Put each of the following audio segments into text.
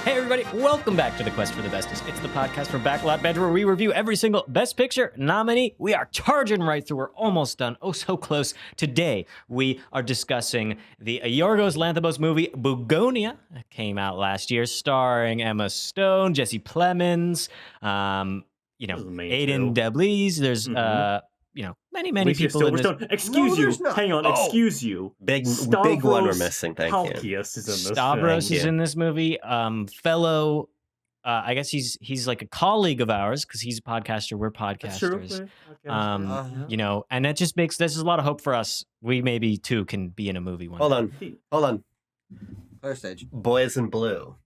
Hey everybody, welcome back to the Quest for the Bestest. It's the podcast for Backlot Banter where we review every single Best Picture nominee. We are charging right through. We're almost done. Oh, so close. Today, we are discussing the Yorgos Lanthimos movie Bugonia. It came out last year, starring Emma Stone, Jesse Plemmons, Aidan Delbis. There's many people in this. Excuse you. Hang on. Excuse you. Big one we're missing. Thank you. Is in this Stavros is in this movie. Fellow, I guess he's like a colleague of ours because he's a podcaster. We're podcasters. And that just makes there's a lot of hope for us. We maybe too can be in a movie one. Hold on. Clear stage. Boys in Blue.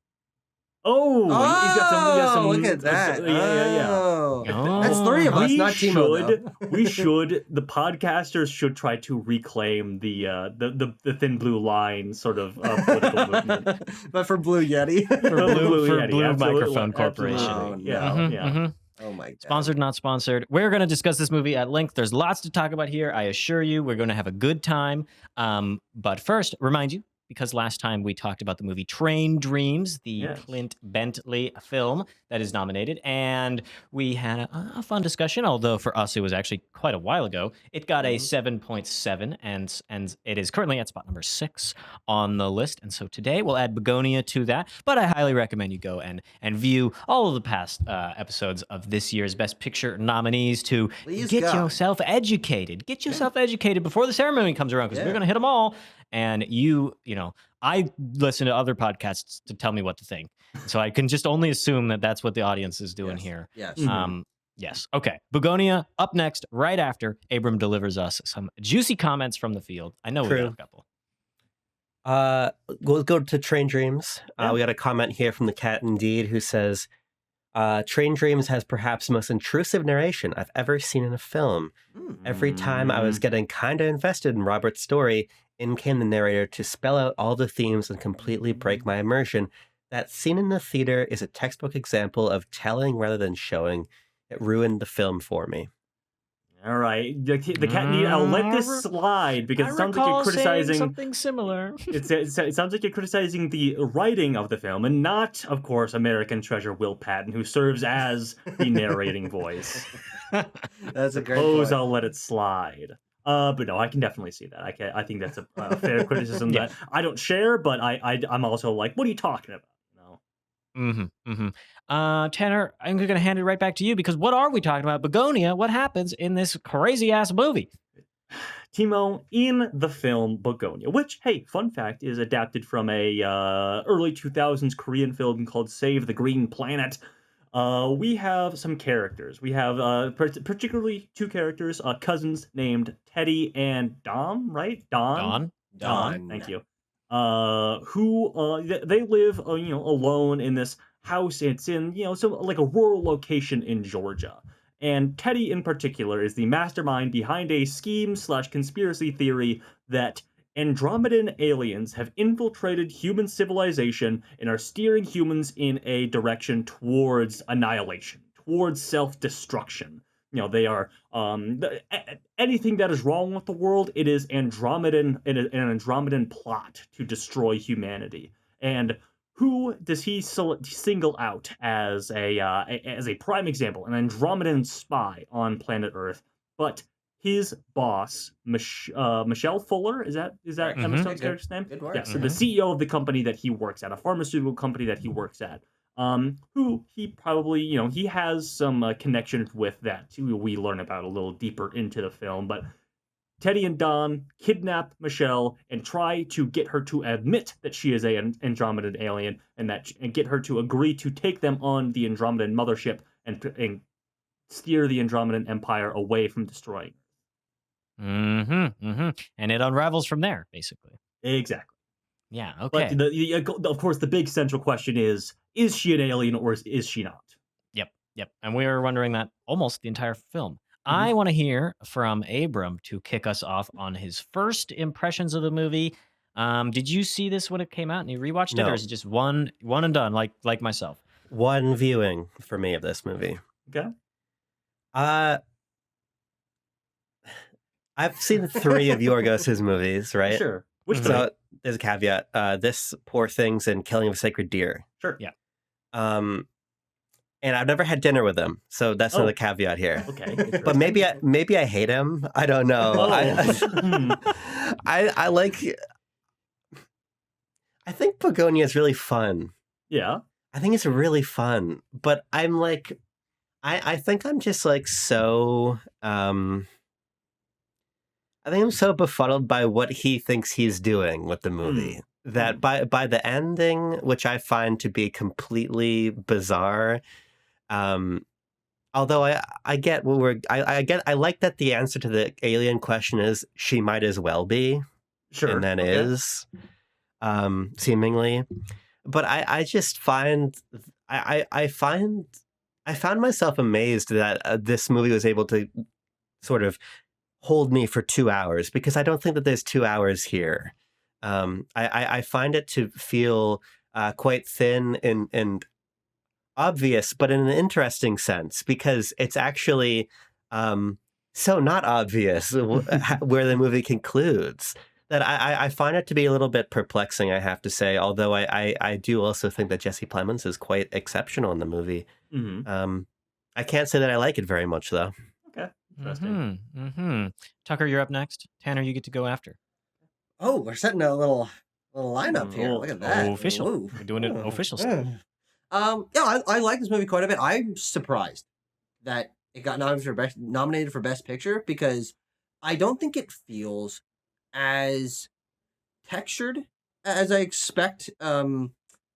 Oh, he's got some. Look at that. Yeah. That's three of us, not Timo. The podcasters should try to reclaim the thin blue line sort of political movement. But for Blue Yeti. for Blue Yeti, Microphone Corporation. Yeah. Oh my God. Sponsored, not sponsored. We're going to discuss this movie at length. There's lots to talk about here. I assure you, we're going to have a good time. But first, remind you, because last time we talked about the movie Train Dreams, the Clint Bentley film that is nominated, and we had a fun discussion, although for us it was actually quite a while ago. It got a 7.7, and it is currently at spot number 6 on the list, and so today we'll add Bugonia to that, but I highly recommend you go and view all of the past episodes of this year's Best Picture nominees to yourself educated. Get yourself educated before the ceremony comes around, because we're going to hit them all. And I listen to other podcasts to tell me what to think. So I can just only assume that that's what the audience is doing here. Yes. Yes. Okay. Bugonia up next, right after Abram delivers us some juicy comments from the field. I know we got a couple. We'll go to Train Dreams. We got a comment here from the Cat Indeed who says, Train Dreams has perhaps the most intrusive narration I've ever seen in a film. Every time I was getting kind of invested in Robert's story, in came the narrator to spell out all the themes and completely break my immersion. That scene in the theater is a textbook example of telling rather than showing. It ruined the film for me. All right, the Cat Indeed. I'll let this slide because it sounds like you're criticizing something similar. It sounds like you're criticizing the writing of the film, and not, of course, American treasure Will Patton, who serves as the narrating voice. That's a great point. I'll let it slide. But no, I can definitely see that. I think that's a fair criticism that I don't share, but I'm also like, what are you talking about? No. Tanner, I'm going to hand it right back to you because what are we talking about? Bugonia, what happens in this crazy-ass movie? Timo, in the film Bugonia, which, hey, fun fact, is adapted from a early 2000s Korean film called Save the Green Planet. We have some characters. We have particularly two characters, cousins named Teddy and Dom, right? Don. Thank you. Who they live, alone in this house. It's in, like a rural location in Georgia. And Teddy in particular is the mastermind behind a scheme/conspiracy theory that Andromedan aliens have infiltrated human civilization and are steering humans in a direction towards annihilation, towards self-destruction. They are anything that is wrong with the world. It is an Andromedan plot to destroy humanity. And who does he single out as a prime example, an Andromedan spy on planet Earth? But his boss, Michelle Fuller, is that Emma Stone's character's name? Good work. Yeah, so the CEO of the company that he works at, a pharmaceutical company that he works at, who he probably, he has some connections with that we learn about a little deeper into the film. But Teddy and Don kidnap Michelle and try to get her to admit that she is an Andromedan alien and get her to agree to take them on the Andromedan mothership and steer the Andromedan Empire away from destroying. And it unravels from there, basically. Exactly. Yeah, okay. But of course, the big central question is she an alien or is she not? Yep. And we were wondering that almost the entire film. I want to hear from Abram to kick us off on his first impressions of the movie. Did you see this when it came out and you rewatched it, or is it just one and done, like myself? One viewing for me of this movie. Okay. I've seen 3 of Yorgos' movies, right? Sure. Which so there's a caveat. This Poor Things and Killing of a Sacred Deer. Sure. Yeah. And I've never had dinner with him, so that's another caveat here. Okay, but maybe I hate him. I don't know. I like. I think Bugonia is really fun. Yeah. I think it's really fun, but I'm like, I think I'm just like so. I think I'm so befuddled by what he thinks he's doing with the movie that by the ending, which I find to be completely bizarre. Although I get what I like that the answer to the alien question is she might as well be, Sure, and then is, seemingly, but I just find I found myself amazed that this movie was able to sort of hold me for 2 hours, because I don't think that there's 2 hours here. I find it to feel quite thin and obvious, but in an interesting sense, because it's actually so not obvious where the movie concludes. That I find it to be a little bit perplexing, I have to say, although I do also think that Jesse Plemons is quite exceptional in the movie. I can't say that I like it very much, though. Okay. Interesting. Tucker, you're up next. Tanner, you get to go after. Oh, we're setting a little lineup here. Look at that. Official. Whoa. We're doing it official stuff. Yeah, I like this movie quite a bit. I'm surprised that it got nominated for Best Picture, because I don't think it feels as textured as I expect a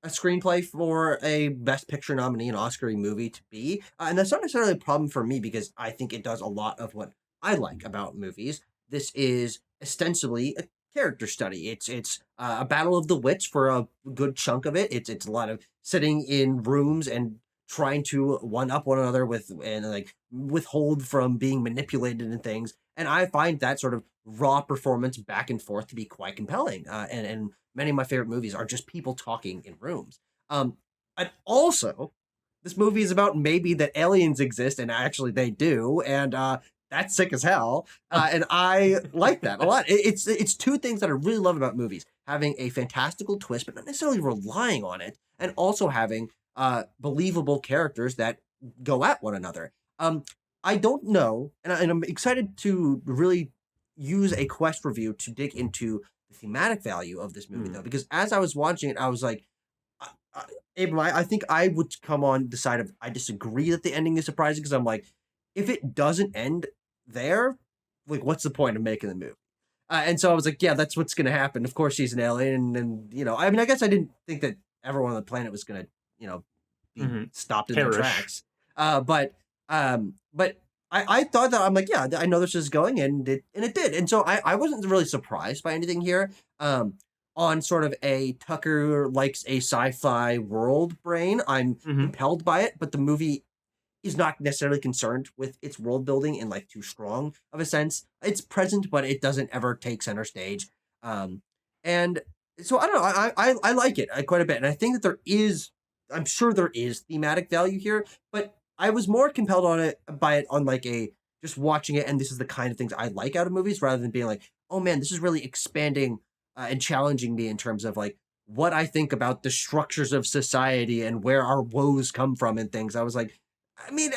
screenplay for a Best Picture nominee, an Oscar movie, to be. And that's not necessarily a problem for me, because I think it does a lot of what I like about movies. This is ostensibly a character study. It's a battle of the wits for a good chunk of it. It's a lot of sitting in rooms and trying to one up one another and like withhold from being manipulated and things. And I find that sort of raw performance back and forth to be quite compelling. And many of my favorite movies are just people talking in rooms. And also, this movie is about maybe that aliens exist, and actually they do, and that's sick as hell. And I like that a lot. It's two things that I really love about movies: having a fantastical twist, but not necessarily relying on it, and also having believable characters that go at one another. I don't know, and I'm excited to really use a Quest review to dig into the thematic value of this movie, though, because as I was watching it, I was like, Abram, I think I would come on the side of I disagree that the ending is surprising, because I'm like, if it doesn't end there, like, what's the point of making the movie? And so I was like, yeah, that's what's going to happen. Of course, she's an alien, and I mean, I guess I didn't think that everyone on the planet was going to, be stopped in their tracks. But I thought that I'm like, yeah, I know this is going, and it did, and so I wasn't really surprised by anything here. On sort of a Tucker likes a sci-fi world brain, I'm compelled by it, but the movie is not necessarily concerned with its world building in like too strong of a sense. It's present, but it doesn't ever take center stage. And so I don't know. I like it quite a bit, and I think that I'm sure there is thematic value here, but I was more compelled by it on like a just watching it, and this is the kind of things I like out of movies, rather than being like, oh man, this is really expanding and challenging me in terms of like what I think about the structures of society and where our woes come from and things. I was like, I mean,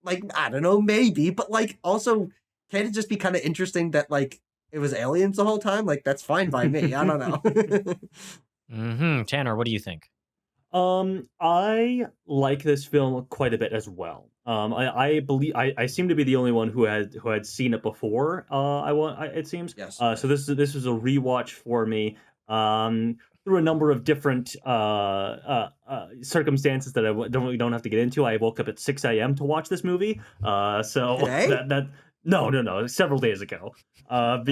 like, I don't know, maybe, but like also, can it just be kind of interesting that like it was aliens the whole time? Like, that's fine by me. I don't know. Tanner, what do you think? I like this film quite a bit as well. I believe I seem to be the only one who had seen it before. It seems. Yes. So this was a rewatch for me. Through a number of different circumstances that I don't have to get into. I woke up at 6 a.m. to watch this movie. So Today? No, several days ago. But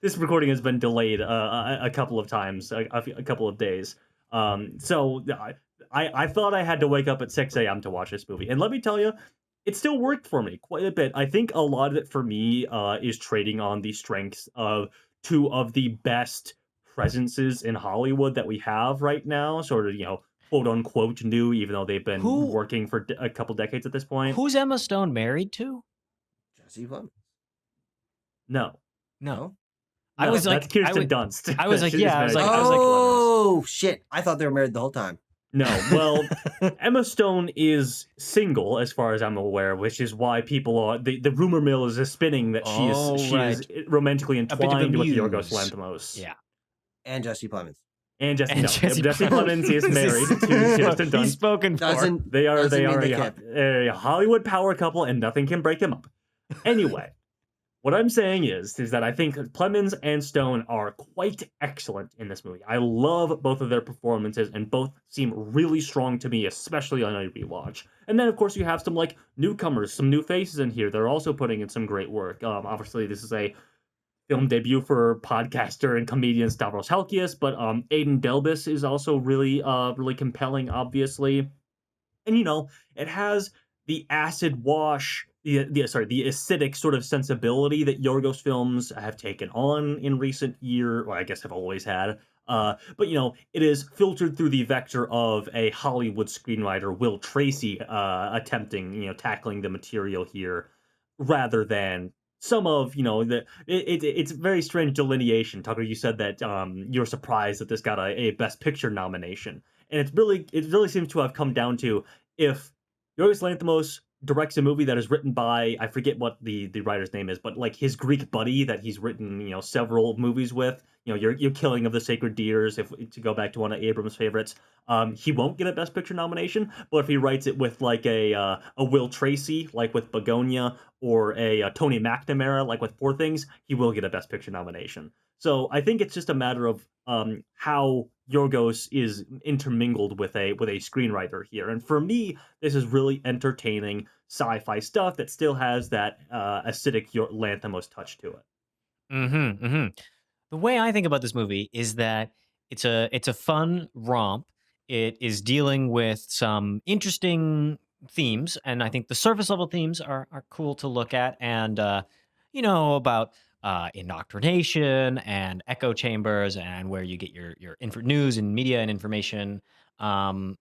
this recording has been delayed a couple of times, a couple of days. So I thought I had to wake up at 6 a.m. to watch this movie. And let me tell you, it still worked for me quite a bit. I think a lot of it for me is trading on the strengths of two of the best presences in Hollywood that we have right now, sort of, quote unquote new, even though they've been working for a couple decades at this point. Who's Emma Stone married to? Jesse Plemons. No. I was like, that's Kirsten Dunst. I was like, yeah, I was like, oh shit! I thought they were married the whole time. No, well, Emma Stone is single, as far as I'm aware, which is why people are the rumor mill is spinning that she is romantically A bit of a entwined with Yorgos muse. Lanthimos. Yeah. And Jesse Plemons. And Jesse Jesse Plemons is married to Kirsten He's Dunst. spoken for. Doesn't They are mean they can't. a Hollywood power couple, and nothing can break them up. Anyway, what I'm saying is that I think Plemmons and Stone are quite excellent in this movie. I love both of their performances, and both seem really strong to me, especially on a rewatch. And then, of course, you have some like newcomers, some new faces in here. They're also putting in some great work. Obviously, this is a film debut for podcaster and comedian Stavros Halkias, but Aidan Delbis is also really compelling, obviously. And it has the acid wash, the acidic sort of sensibility that Yorgos films have taken on in recent year, or I guess have always had. But it is filtered through the vector of a Hollywood screenwriter, Will Tracy, attempting, tackling the material here, rather than some of it's very strange delineation. Tucker, you said that you're surprised that this got a Best Picture nomination, and it really seems to have come down to if Yorgos Lanthimos directs a movie that is written by, I forget what the writer's name is, but like his Greek buddy that he's written several movies with. Your Killing of the Sacred Deers, if to go back to one of Abrams' favorites, he won't get a Best Picture nomination. But if he writes it with like a Will Tracy, like with Bugonia, or a Tony McNamara, like with Poor Things, he will get a Best Picture nomination. So I think it's just a matter of how Yorgos is intermingled with a screenwriter here. And for me, this is really entertaining sci-fi stuff that still has that acidic Lanthimos touch to it. Mm-hmm, mm-hmm. The way I think about this movie is that it's a fun romp. It is dealing with some interesting themes, and I think the surface level themes are cool to look at, and about indoctrination and echo chambers and where you get your news and media and information, and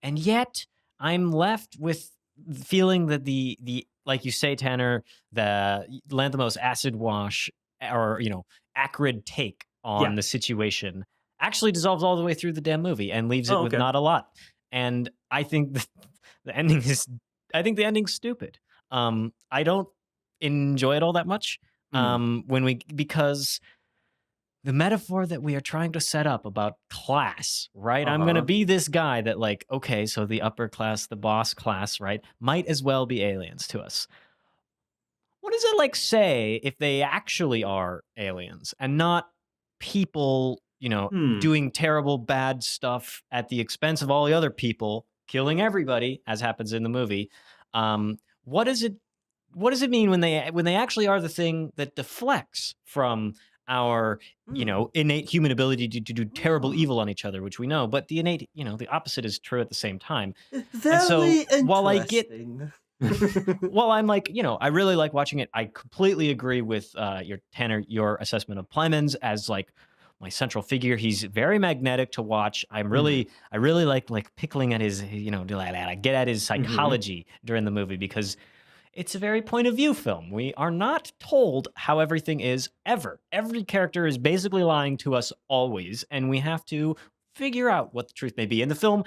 yet I'm left with the feeling that the like you say, Tanner, the Lanthimos acid wash, or acrid take on Yeah. the situation actually dissolves all the way through the damn movie and leaves it Oh, with okay. not a lot. And I think the ending is, I think the ending's stupid. I don't enjoy it all that much. Because the metaphor that we are trying to set up about class, right? I'm going to be this guy that, like, okay, so the upper class, the boss class, right, might as well be aliens to us. What does it like say if they actually are aliens and not people, doing terrible bad stuff at the expense of all the other people, killing everybody, as happens in the movie? What does it mean when they actually are the thing that deflects from our innate human ability to do terrible evil on each other, which we know, but the innate, the opposite is true at the same time. Very while I get interesting. well, I'm like, I really like watching it. I completely agree with your assessment of Plemmons as like my central figure. He's very magnetic to watch. I really like pickling at his, I get at his psychology during the movie because it's a very point of view film. We are not told how everything is ever. Every character is basically lying to us always, and we have to figure out what the truth may be. In the film,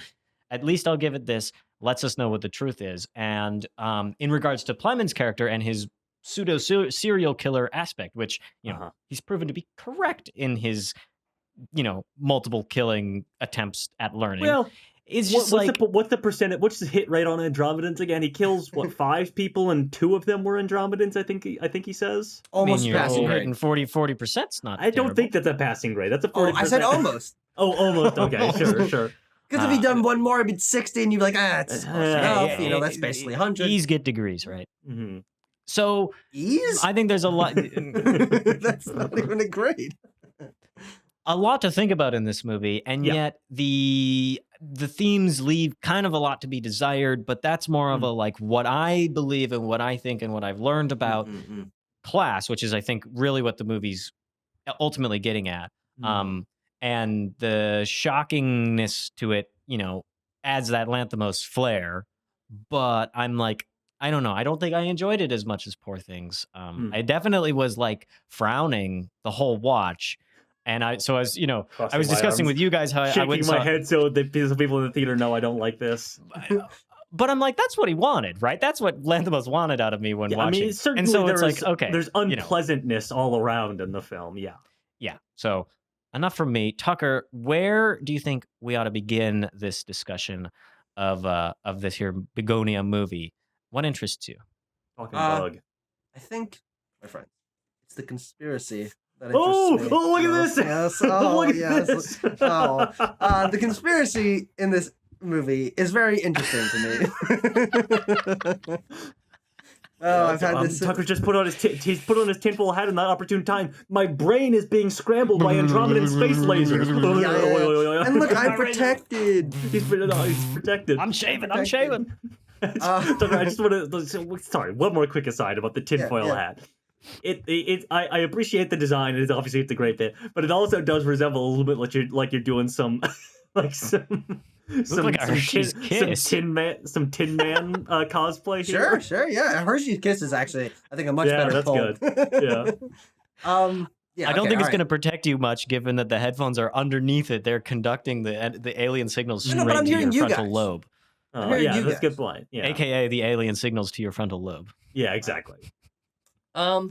at least I'll give it this, lets us know what the truth is. And in regards to Plemmons' character and his pseudo serial killer aspect, which he's proven to be correct in his multiple killing attempts at learning. Well, it's just what's the percentage? What's the hit rate on Andromedans again? He kills 5 people and 2 of them were Andromedans. I think he says Almost passing grade. 40%'s not. I don't think that's a passing grade. That's a 40%. I said almost. Oh, almost. Okay, sure. Because if he'd done one more, it'd be 60, and you'd be like, it's close enough. That's basically 100. Ease get degrees, right? Mm-hmm. So ease? I think there's a lot. That's not even a grade. A lot to think about in this movie, and yet the themes leave kind of a lot to be desired. But that's more of a like what I believe and what I think and what I've learned about class, which is I think really what the movie's ultimately getting at. And the shockingness to it, adds that Lanthimos flair. But I'm like, I don't know. I don't think I enjoyed it as much as Poor Things. I definitely was like frowning the whole watch. And I was, Crossing I was my discussing arms, with you guys how I shaking went and my saw, head so the people in the theater know I don't like this. but I'm like, that's what he wanted, right? That's what Lanthimos wanted out of me when Yeah, I watching. mean, certainly and so it's there's like, okay, there's unpleasantness all around in the film. Yeah. Yeah. So enough from me. Tucker, where do you think we ought to begin this discussion of this here Bugonia movie? What interests you? Fucking bug. I think, my friend, it's the conspiracy that Oh, interests me. look at this! Yes. Oh, Look at yes. this! The conspiracy in this movie is very interesting to me. I've had this. Tucker just put on he's put on his tinfoil hat in that opportune time. My brain is being scrambled by Andromedan space lasers. Yeah. And look, I'm protected. He's protected. I'm shaving. Tucker, I just want to. Sorry, one more quick aside about the tinfoil hat. I appreciate the design. It's a great bit, but it also does resemble a little bit like you're doing some some Tin Man cosplay here. Sure, yeah. Hershey's Kiss is actually, I think, a much better that's poem. good. Yeah. I don't think it's going to protect you much, given that the headphones are underneath it. They're conducting the alien signals straight to your frontal lobe. That's a good point. Yeah. AKA the alien signals to your frontal lobe. Yeah, exactly. So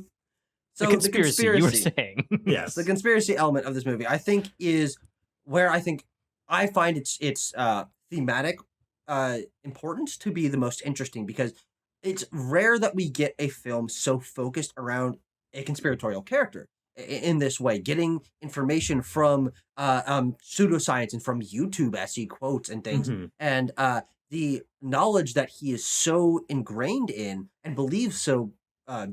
the conspiracy you were saying. Yes. The conspiracy element of this movie, I think, is where I find its thematic importance to be the most interesting, because it's rare that we get a film so focused around a conspiratorial character in this way, getting information from pseudoscience and from YouTube as he quotes and things, and the knowledge that he is so ingrained in and believes so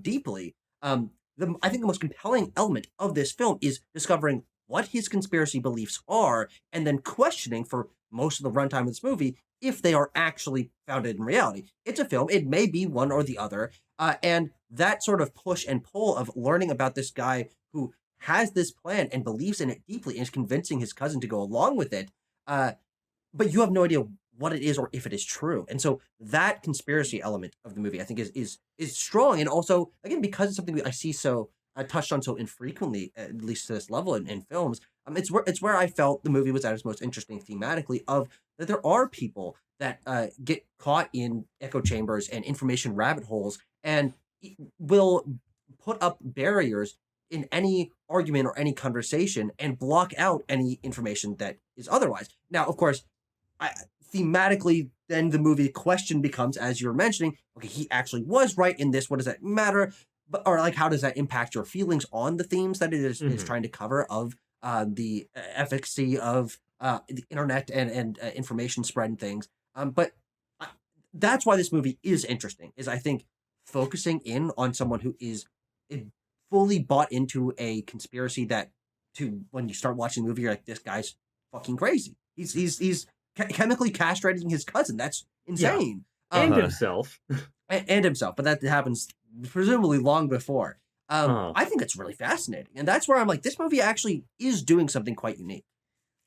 deeply. I think the most compelling element of this film is discovering what his conspiracy beliefs are, and then questioning for most of the runtime of this movie if they are actually founded in reality. It's a film. It may be one or the other. And that sort of push and pull of learning about this guy who has this plan and believes in it deeply and is convincing his cousin to go along with it. But you have no idea what it is or if it is true. And so that conspiracy element of the movie, I think, is strong. And also, again, because it's something I see so touched on so infrequently, at least to this level in films, it's where I felt the movie was at its most interesting thematically, of that there are people that get caught in echo chambers and information rabbit holes and will put up barriers in any argument or any conversation and block out any information that is otherwise. Now, of course, thematically, then the movie question becomes, as you were mentioning, okay, he actually was right in this. What does that matter? Or like, how does that impact your feelings on the themes that it is trying to cover of the efficacy of the internet and information spread and things? But that's why this movie is interesting, is I think focusing in on someone who is fully bought into a conspiracy that, when you start watching the movie, you're like, this guy's fucking crazy. He's chemically castrating his cousin. That's insane. Yeah. And himself. And himself, but that happens presumably long before. I think it's really fascinating, and that's where I'm like, this movie actually is doing something quite unique.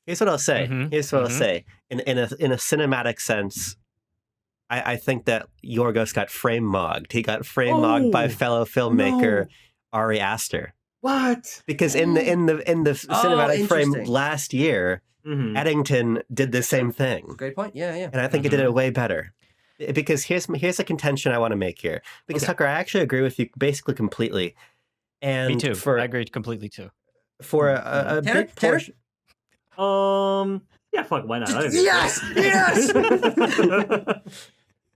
Here's what I'll say. I'll say. In a cinematic sense, I think that Yorgos got frame mogged. He got frame mogged by fellow filmmaker Ari Aster. What? Because in the cinematic frame last year, Eddington did the same thing. Great point. Yeah. And I think it did it way better. Because here's a contention I want to make here. Because Tucker, I actually agree with you basically completely. And me too. I agree completely too. For a big portion. Yeah, fuck, why not? Yes.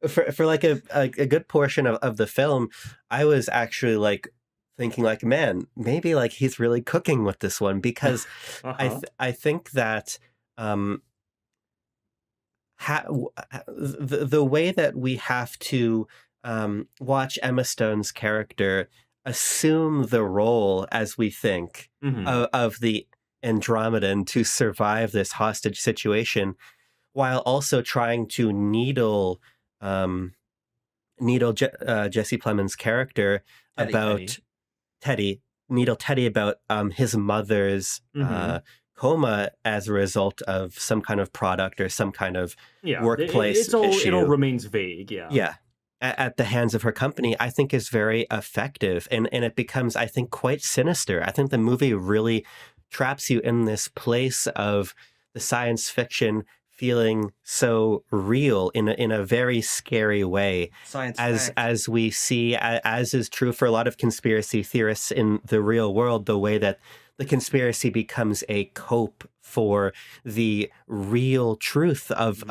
For like a good portion of the film, I was actually like thinking like, man, maybe like he's really cooking with this one, because I think that the way that we have to watch Emma Stone's character assume the role as we think of the Andromedan to survive this hostage situation, while also trying to needle Jesse Plemons' character about Teddy about his mother's coma as a result of some kind of product or some kind of workplace issue. It all remains vague, Yeah. At the hands of her company, I think is very effective. And it becomes, I think, quite sinister. I think the movie really traps you in this place of the science fiction feeling so real in a very scary way, Science as we see, as is true for a lot of conspiracy theorists in the real world, the way that the conspiracy becomes a cope for the real truth of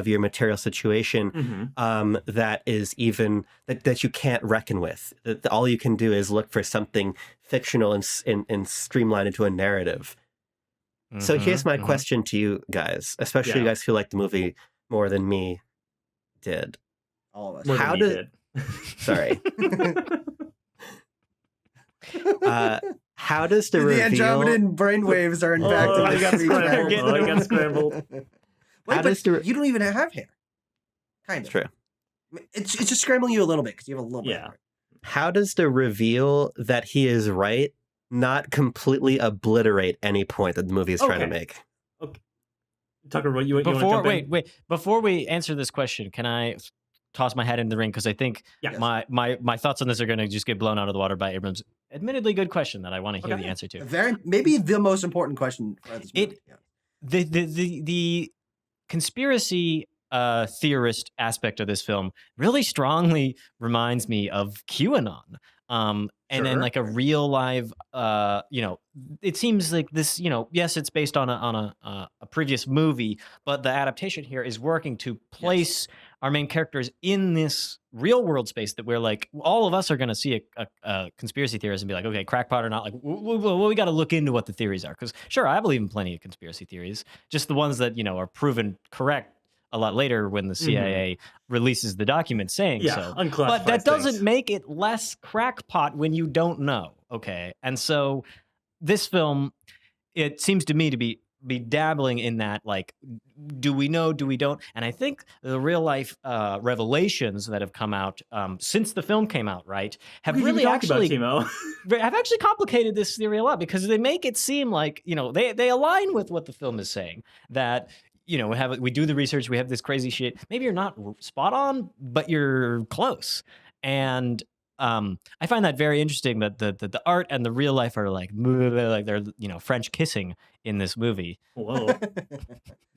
your material situation, that is even that you can't reckon with. That all you can do is look for something fictional and streamline into a narrative. So here's my question to you guys, especially you guys who like the movie more than me did. All of us. More than me did. Sorry. How does the reveal... Andromedan brainwaves are in fact... I got scrambled. Wait, but you don't even have hair. Kind of. True. It's just scrambling you a little bit because you have a little bit of hair. How does the reveal that he is right not completely obliterate any point that the movie is trying to make? Okay. Tucker, what you want to jump in? Wait. Before we answer this question, can I toss my hat in the ring? Because I think my thoughts on this are going to just get blown out of the water by Abrams' admittedly good question that I want to hear the answer to. Maybe the most important question for this movie. The conspiracy theorist aspect of this film really strongly reminds me of QAnon. And then like a real live, it seems like this, yes, it's based on a previous movie, but the adaptation here is working to place our main characters in this real world space that we're like, all of us are going to see a conspiracy theorist and be like, okay, crackpot or not, like, we got to look into what the theories are. Because sure, I believe in plenty of conspiracy theories, just the ones that, are proven correct a lot later when the CIA releases the document saying so. But that doesn't make it less crackpot when you don't know, okay? And so this film, it seems to me to be dabbling in that, like, do we know, do we don't? And I think the real life revelations that have come out since the film came out, right, have really actually Timo? have actually complicated this theory a lot, because they make it seem like, they align with what the film is saying, that we do the research, we have this crazy shit. Maybe you're not spot on, but you're close. And I find that very interesting that the art and the real life are like they're French kissing in this movie. Whoa.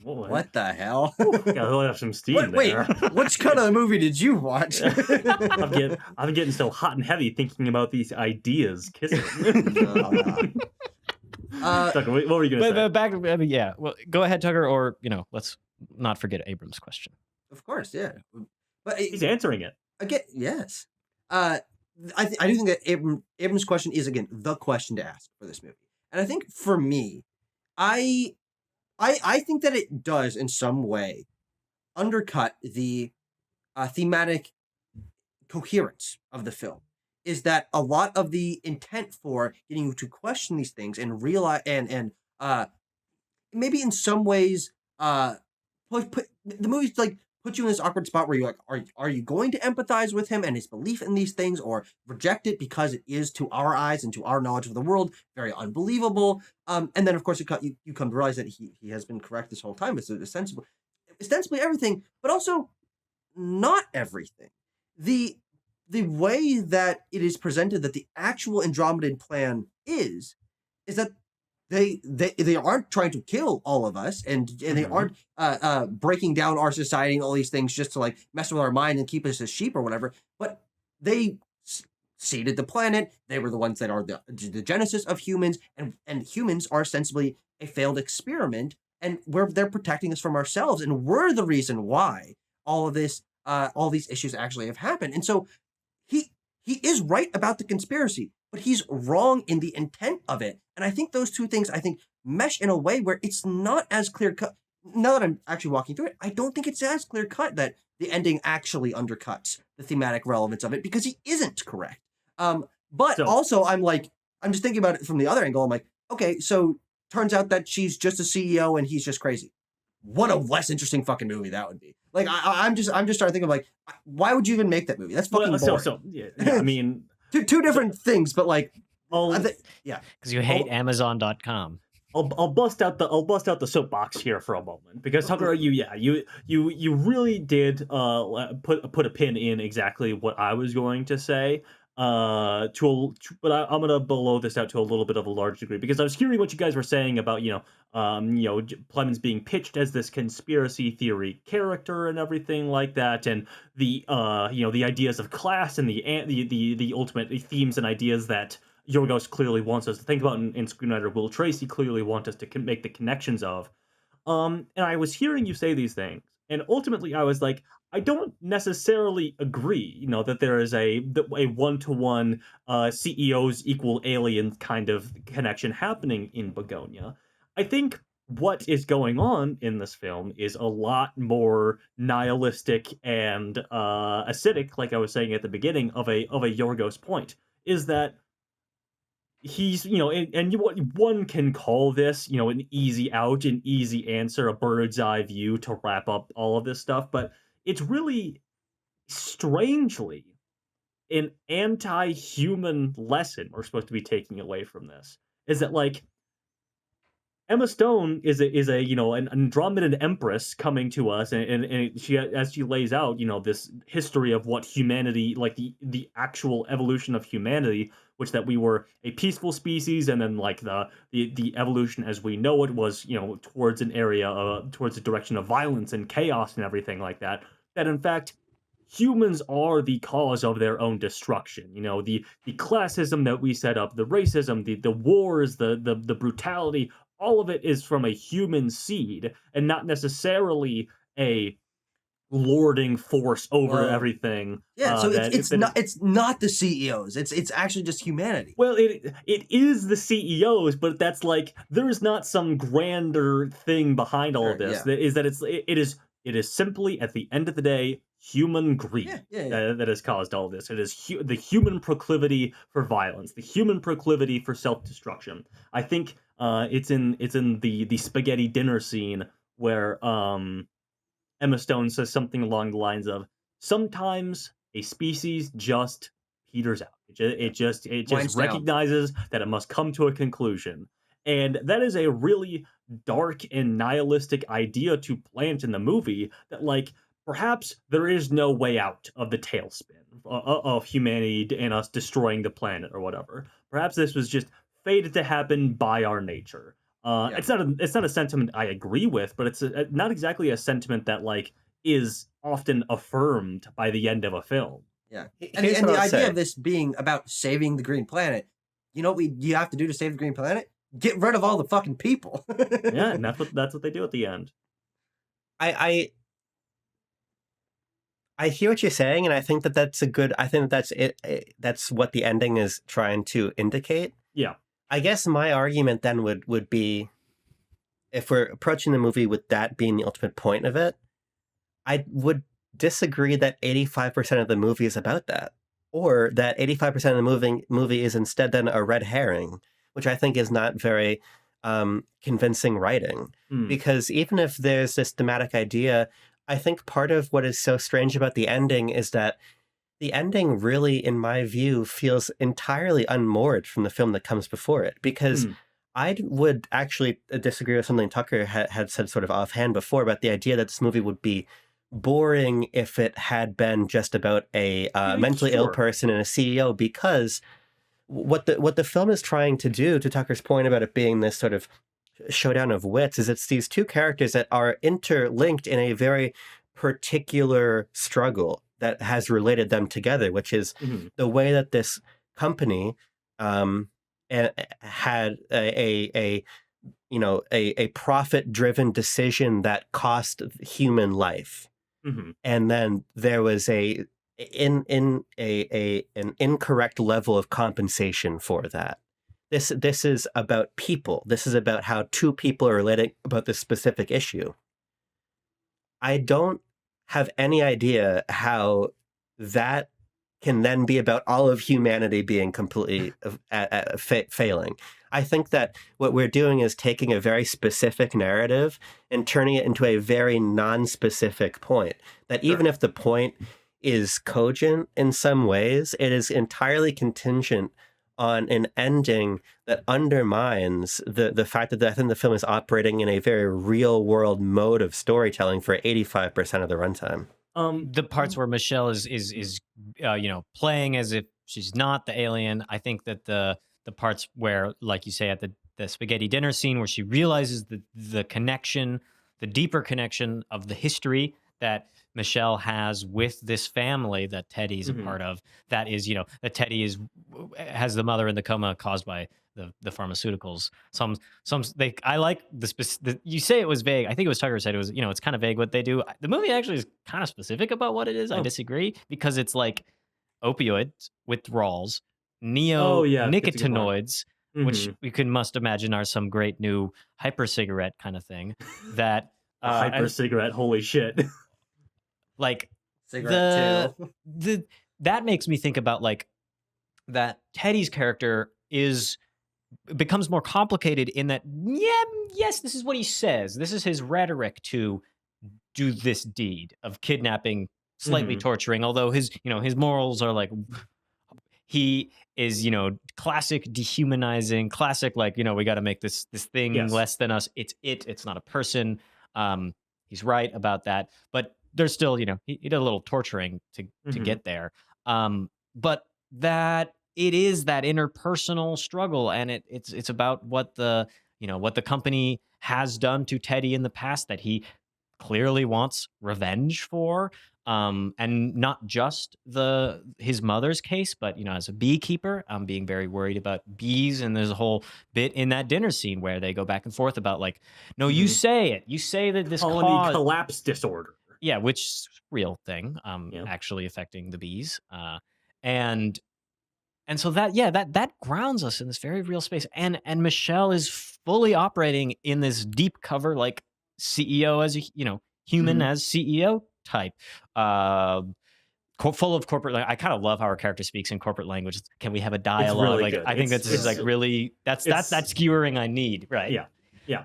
What the hell? Gotta have some steam there. Wait, which kind of movie did you watch? I'm getting so hot and heavy thinking about these ideas kissing. Tucker, what were you going to say? Well, go ahead, Tucker, or let's not forget Abrams' question. Of course, yeah. But he's answering it again. Yes, I do think that Abrams' question is again the question to ask for this movie, and I think for me, I think that it does in some way undercut the thematic coherence of the film. Is that a lot of the intent for getting you to question these things and realize and maybe in some ways put the movie's like put you in this awkward spot where you're like, are you going to empathize with him and his belief in these things, or reject it because it is to our eyes and to our knowledge of the world very unbelievable? And then of course you come to realize that he has been correct this whole time. It's ostensibly everything, but also not everything. The way that it is presented, that the actual Andromedan plan is that they aren't trying to kill all of us, and they aren't breaking down our society and all these things just to like mess with our mind and keep us as sheep or whatever. But they seeded the planet. They were the ones that are the genesis of humans, and humans are ostensibly a failed experiment, and they're protecting us from ourselves, and we're the reason why all of this, all these issues actually have happened. And so he is right about the conspiracy, but he's wrong in the intent of it. And I think those two things, mesh in a way where it's not as clear cut. Now that I'm actually walking through it, I don't think it's as clear cut that the ending actually undercuts the thematic relevance of it, because he isn't correct. Also I'm just thinking about it from the other angle. I'm like, okay, so turns out that she's just a CEO and he's just crazy. What a less interesting fucking movie that would be. Like I'm just starting to think of like, why would you even make that movie? That's fucking boring. I mean, two different things, but like, because you hate Amazon.com. I'll bust out the soapbox here for a moment, because Tucker, you really did put a pin in exactly what I was going to say. but I'm gonna blow this out to a little bit of a large degree because I was hearing what you guys were saying about Plemmons being pitched as this conspiracy theory character and everything like that, and the the ideas of class and the ultimate themes and ideas that Yorgos clearly wants us to think about, and screenwriter Will Tracy clearly wants us to make the connections of. And I was hearing you say these things, and ultimately I was like, I don't necessarily agree, that there is a one-to-one CEOs equal aliens kind of connection happening in Bugonia. I think what is going on in this film is a lot more nihilistic and acidic, like I was saying at the beginning of a Yorgos point, is that he's one can call this an easy out, an easy answer, a bird's eye view to wrap up all of this stuff, but it's really strangely an anti-human lesson we're supposed to be taking away from this, is that like Emma Stone is an Andromedan empress coming to us, and she, as she lays out this history of what humanity, like the actual evolution of humanity, which that we were a peaceful species, and then like the evolution as we know it was towards an area towards a direction of violence and chaos and everything like that. That in fact humans are the cause of their own destruction. The classism that we set up, the racism, the wars, the brutality, all of it is from a human seed and not necessarily a lording force over everything. Yeah, so it's not the CEOs. It's actually just humanity. Well, it is the CEOs, but that's like there is not some grander thing behind all of this. Yeah. It is simply at the end of the day human greed that has caused all of this. It is the human proclivity for violence, the human proclivity for self-destruction. I think it's in the spaghetti dinner scene where Emma Stone says something along the lines of, "Sometimes a species just peters out. It just recognizes that it must come to a conclusion." And that is a really dark and nihilistic idea to plant in the movie, that like perhaps there is no way out of the tailspin of humanity and us destroying the planet or whatever. Perhaps this was just fated to happen by our nature. It's not a sentiment I agree with, but it's not exactly a sentiment that like is often affirmed by the end of a film. Yeah, and the idea of this being about saving the green planet, you know what you have to do to save the green planet? Get rid of all the fucking people. Yeah, and that's what they do at the end. I hear what you're saying, and I think that's that's it. That's what the ending is trying to indicate. Yeah. I guess my argument then would be, if we're approaching the movie with that being the ultimate point of it, I would disagree that 85% of the movie is about that, or that 85% of the movie is instead then a red herring, which I think is not very convincing writing. Because even if there's this thematic idea, I think part of what is so strange about the ending is that the ending really, in my view, feels entirely unmoored from the film that comes before it. Because I would actually disagree with something Tucker had said sort of offhand before about the idea that this movie would be boring if it had been just about a mentally ill person and a CEO, because what the film is trying to do, to Tucker's point about it being this sort of showdown of wits, is it's these two characters that are interlinked in a very particular struggle that has related them together, which is the way that this company had a profit-driven decision that cost human life, and then there was an incorrect level of compensation for that. This is about people. This is about how two people are relating about this specific issue. I don't have any idea how that can then be about all of humanity being completely failing. I think that what we're doing is taking a very specific narrative and turning it into a very non-specific point. That even if the point is cogent in some ways, it is entirely contingent on an ending that undermines the fact that I think the film is operating in a very real world mode of storytelling for 85% of the runtime. The parts where Michelle is playing as if she's not the alien. I think that the parts where, like you say, at the spaghetti dinner scene where she realizes the connection, the deeper connection of the history that Michelle has with this family that Teddy's a part of, that is, that Teddy has the mother in the coma caused by the pharmaceuticals. I like you say it was vague. I think it was Tucker who said it was, it's kind of vague what they do. The movie actually is kind of specific about what it is. I disagree, because it's like opioids, withdrawals, neonicotinoids, which we must imagine are some great new hyper cigarette kind of thing. That hyper cigarette, holy shit! Like Cigarette too. That makes me think about like that Teddy's character becomes more complicated in that, yes, this is what he says. This is his rhetoric to do this deed of kidnapping, slightly torturing, although his morals are like, he is, classic dehumanizing, classic, like, we got to make this thing less than us. It's not a person. He's right about that. But there's still, he did a little torturing to get there. But that it is that interpersonal struggle, and it's about what the company has done to Teddy in the past that he clearly wants revenge for. And not just his mother's case, but as a beekeeper, I'm being very worried about bees. And there's a whole bit in that dinner scene where they go back and forth about like, no, you say that this colony collapse disorder. Yeah, which is a real thing, actually affecting the bees. And so that grounds us in this very real space. And Michelle is fully operating in this deep cover, like CEO as a, human as CEO type, full of corporate. I kind of love how our character speaks in corporate language. Can we have a dialogue? Really like good. I think this is like really that's skewering I need, right? Yeah.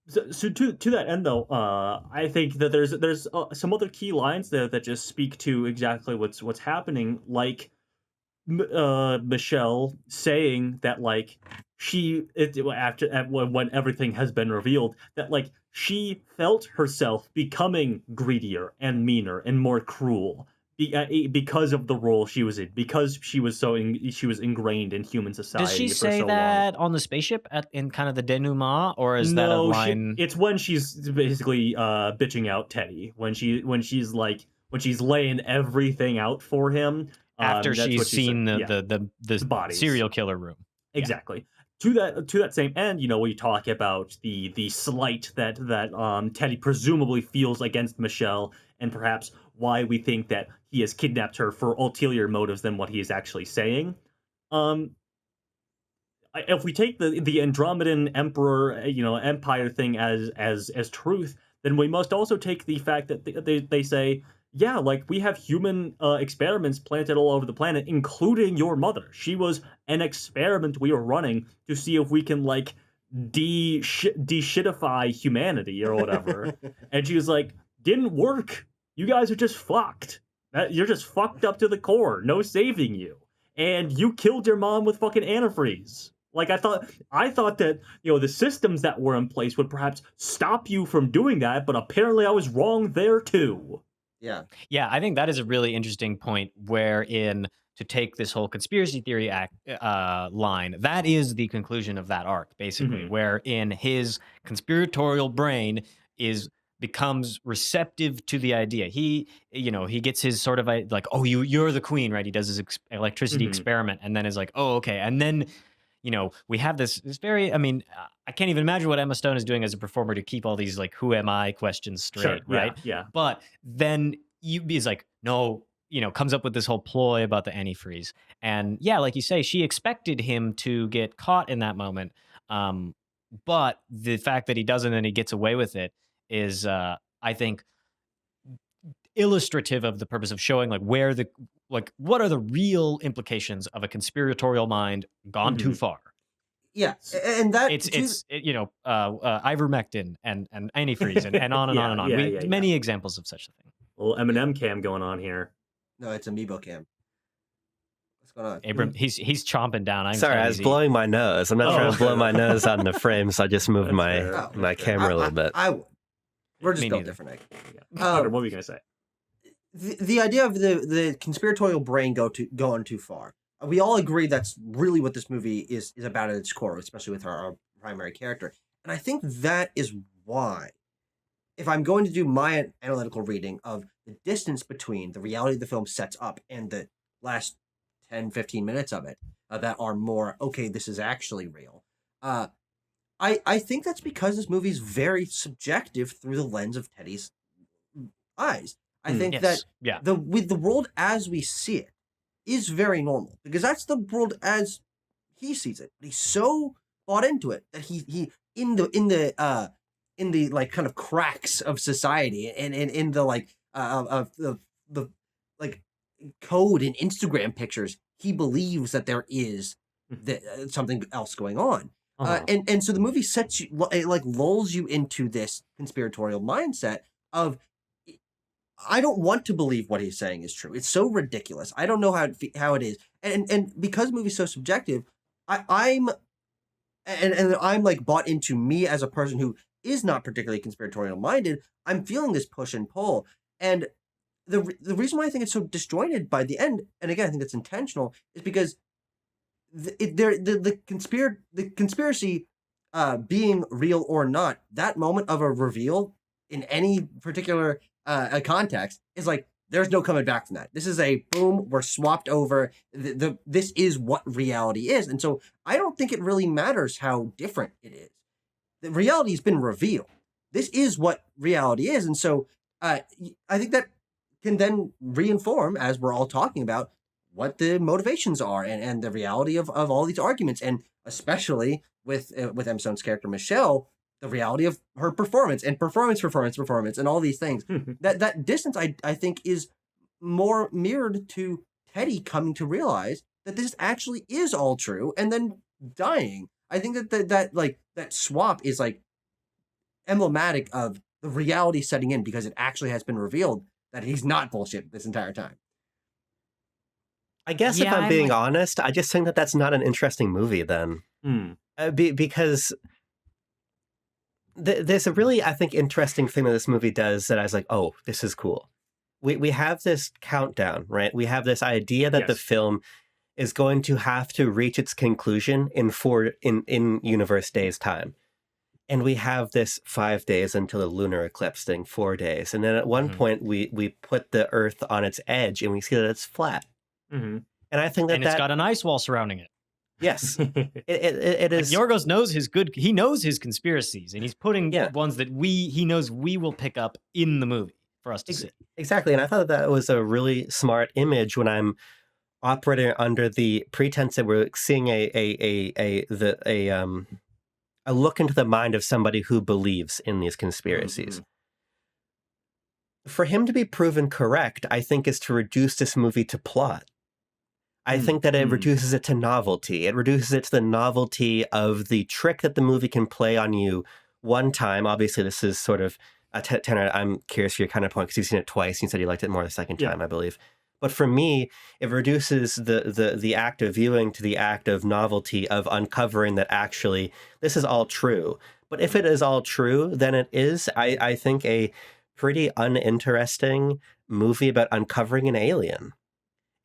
So to that end though, I think that there's some other key lines there that just speak to exactly what's happening, like Michelle saying that like when everything has been revealed, that like she felt herself becoming greedier and meaner and more cruel because of the role she was in, because she was ingrained in human society. Does she for say so that long. on the spaceship in kind of the denouement, or is that a line? It's when she's basically bitching out Teddy, when she's laying everything out for him after she's seen the bodies. Serial killer room. Exactly. To that same end, we talk about the slight that Teddy presumably feels against Michelle, and perhaps why we think that he has kidnapped her for ulterior motives than what he is actually saying. If we take the Andromedan Emperor, Empire thing as truth, then we must also take the fact that they say, yeah, like we have human experiments planted all over the planet, including your mother. She was an experiment we were running to see if we can like de-shitify humanity or whatever. And she was like, didn't work. You guys are just fucked. You're just fucked up to the core. No saving you. And you killed your mom with fucking antifreeze. Like I thought that, the systems that were in place would perhaps stop you from doing that, but apparently I was wrong there too. Yeah. Yeah, I think that is a really interesting point, wherein to take this whole conspiracy theory line, that is the conclusion of that arc, basically, wherein his conspiratorial brain becomes receptive to the idea. He gets his sort of like, oh, you're the queen, right? He does his electricity experiment, and then is like, oh, okay, and then we have this very, I can't even imagine what Emma Stone is doing as a performer to keep all these like, who am I questions straight, sure, right? Yeah. But then he's like, no, comes up with this whole ploy about the antifreeze. And yeah, like you say, she expected him to get caught in that moment. But the fact that he doesn't and he gets away with it is, I think, illustrative of the purpose of showing like what are the real implications of a conspiratorial mind gone too far. Yeah, and that it's ivermectin and antifreeze and on and on and on. Many examples of such a thing. Little Eminem cam going on here. No, it's Amiibo cam. What's going on? Abram, he's chomping down. Sorry, I was blowing my nose. I'm not trying to blow my nose out in the frame, so I just moved my camera a little bit. We're just built different. What were you gonna say? the idea of the conspiratorial brain going too far. We all agree that's really what this movie is about at its core, especially with our primary character. And I think that is why, if I'm going to do my analytical reading of the distance between the reality the film sets up and the last 10, 15 minutes of it that are more, okay, this is actually real. I think that's because this movie is very subjective through the lens of Teddy's eyes. I think that with the world as we see it is very normal because that's the world as he sees it. He's so bought into it that he in the like kind of cracks of society and in the like of the like code in Instagram pictures, he believes that there is something else going on. And so the movie sets you, it like lulls you into this conspiratorial mindset of, I don't want to believe what he's saying is true. It's so ridiculous. I don't know how it is. And because the movie's so subjective, I'm like bought into, me as a person who is not particularly conspiratorial minded, I'm feeling this push and pull. And the reason why I think it's so disjointed by the end, and again I think it's intentional, is because the conspiracy being real or not, that moment of a reveal in any particular context is like, there's no coming back from that. This is a boom, we're swapped over. This is what reality is. And so I don't think it really matters how different it is. The reality has been revealed. This is what reality is. And so I think that can then reinform, as we're all talking about, what the motivations are and the reality of all these arguments. And especially with Emma Stone's character, Michelle, the reality of her performance and performance and all these things. that distance, I think, is more mirrored to Teddy coming to realize that this actually is all true and then dying. I think that swap is like emblematic of the reality setting in, because it actually has been revealed that he's not bullshit this entire time. I guess if I'm being honest, I just think that that's not an interesting movie then. Because there's a really, I think, interesting thing that this movie does that I was like, oh, this is cool. We have this countdown, right? We have this idea that the film is going to have to reach its conclusion in universe days time. And we have this 5 days until the lunar eclipse thing, 4 days. And then at one point we put the Earth on its edge and we see that it's flat. And I think it's got an ice wall surrounding it. Yes, it is. Like Yorgos knows he knows his conspiracies, and he's putting ones that he knows we will pick up in the movie for us to see. Exactly, and I thought that was a really smart image when I'm operating under the pretense that we're seeing a look into the mind of somebody who believes in these conspiracies. For him to be proven correct, I think, is to reduce this movie to plot. I think that it reduces it to novelty. It reduces it to the novelty of the trick that the movie can play on you one time. Obviously, this is sort of a 10. I'm curious for your kind of point, because you've seen it twice. You said you liked it more the second time, I believe. But for me, it reduces the act of viewing to the act of novelty of uncovering that actually this is all true. But if it is all true, then it is, I think, a pretty uninteresting movie about uncovering an alien.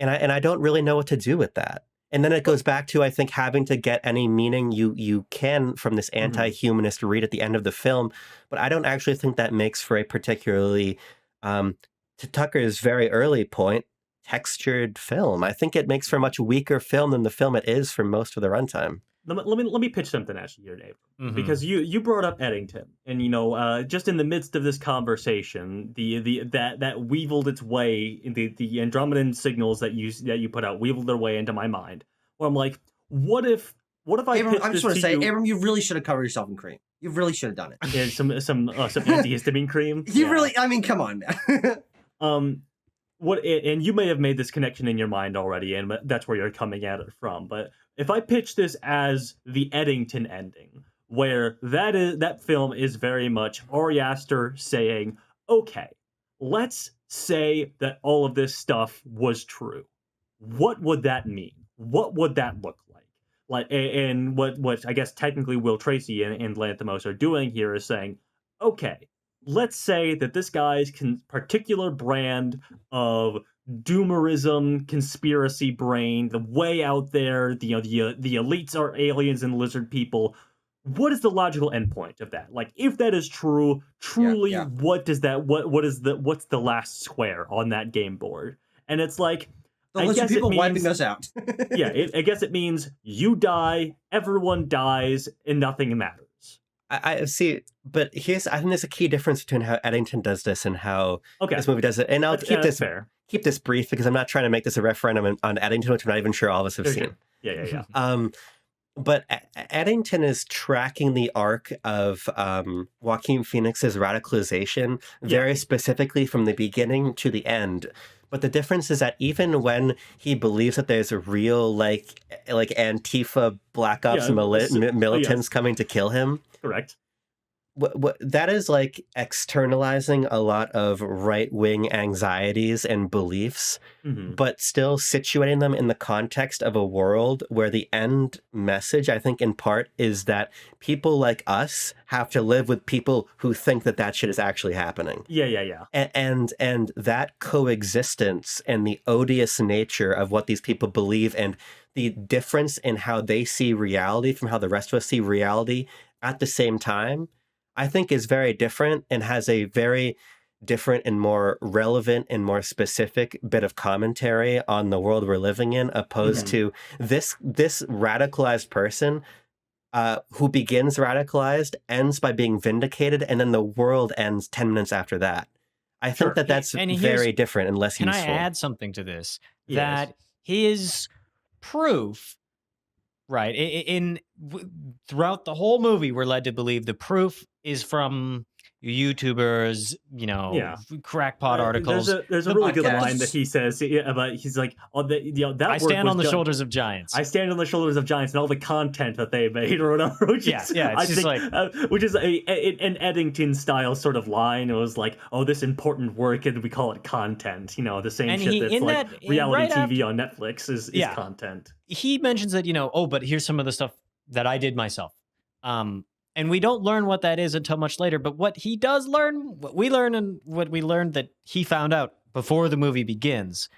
And I don't really know what to do with that. And then it goes back to, I think, having to get any meaning you can from this anti-humanist read at the end of the film. But I don't actually think that makes for a particularly, to Tucker's very early point, textured film. I think it makes for a much weaker film than the film it is for most of the runtime. Let me pitch something at you here, Dave, because you brought up Eddington, and just in the midst of this conversation, that weaveled its way, the Andromedan signals that you put out weaveled their way into my mind, where I'm like, what if I Abram, pitched I'm just this going to say, you? Abram, you really should have covered yourself in cream. You really should have done it. Yeah, some antihistamine cream. Really, I mean, come on, man. And you may have made this connection in your mind already, and that's where you're coming at it from. But if I pitch this as the Eddington ending, where that film is very much Ari Aster saying, okay, let's say that all of this stuff was true. What would that mean? What would that look like? And what I guess technically Will Tracy and Lanthimos are doing here is saying, okay, let's say that this guy's particular brand of doomerism, conspiracy brain, the way out there, the elites are aliens and lizard people. What is the logical endpoint of that? Like, if that is true, truly, yeah. what does that? What's the last square on that game board? And it's like, The I lizard guess people it wiping means, us out. yeah, I guess it means you die, everyone dies, and nothing matters. I see, but I think there's a key difference between how Eddington does this and how Okay, this movie does it. And I'll that's fair. keep this brief because I'm not trying to make this a referendum on Eddington, which I'm not even sure all of us have Sure, seen. sure. Yeah. But Eddington is tracking the arc of Joaquin Phoenix's radicalization very specifically from the beginning to the end. But the difference is that even when he believes that there's a real like Antifa Black Ops militants coming to kill him, Correct. what that is like externalizing a lot of right-wing anxieties and beliefs, but still situating them in the context of a world where the end message, I think in part, is that people like us have to live with people who think that shit is actually happening. Yeah. And that coexistence and the odious nature of what these people believe and the difference in how they see reality from how the rest of us see reality at the same time, I think is very different and has a very different and more relevant and more specific bit of commentary on the world we're living in, opposed to this radicalized person who begins radicalized, ends by being vindicated, and then the world ends 10 minutes after that. I think that's very different and less useful. Can I add something to this? Yes. That his proof, right, throughout the whole movie, we're led to believe the proof is from YouTubers, crackpot articles. There's a really good line that he says about, he's like, that I stand on the shoulders of giants. I stand on the shoulders of giants, and all the content that they made or whatever. Which is an Eddington style sort of line. It was like, oh, this important work, and we call it content. The same and shit that's like reality TV on Netflix is content. He mentions that, but here's some of the stuff that I did myself. And we don't learn what that is until much later. But what he does learn, what we learned that he found out before the movie begins,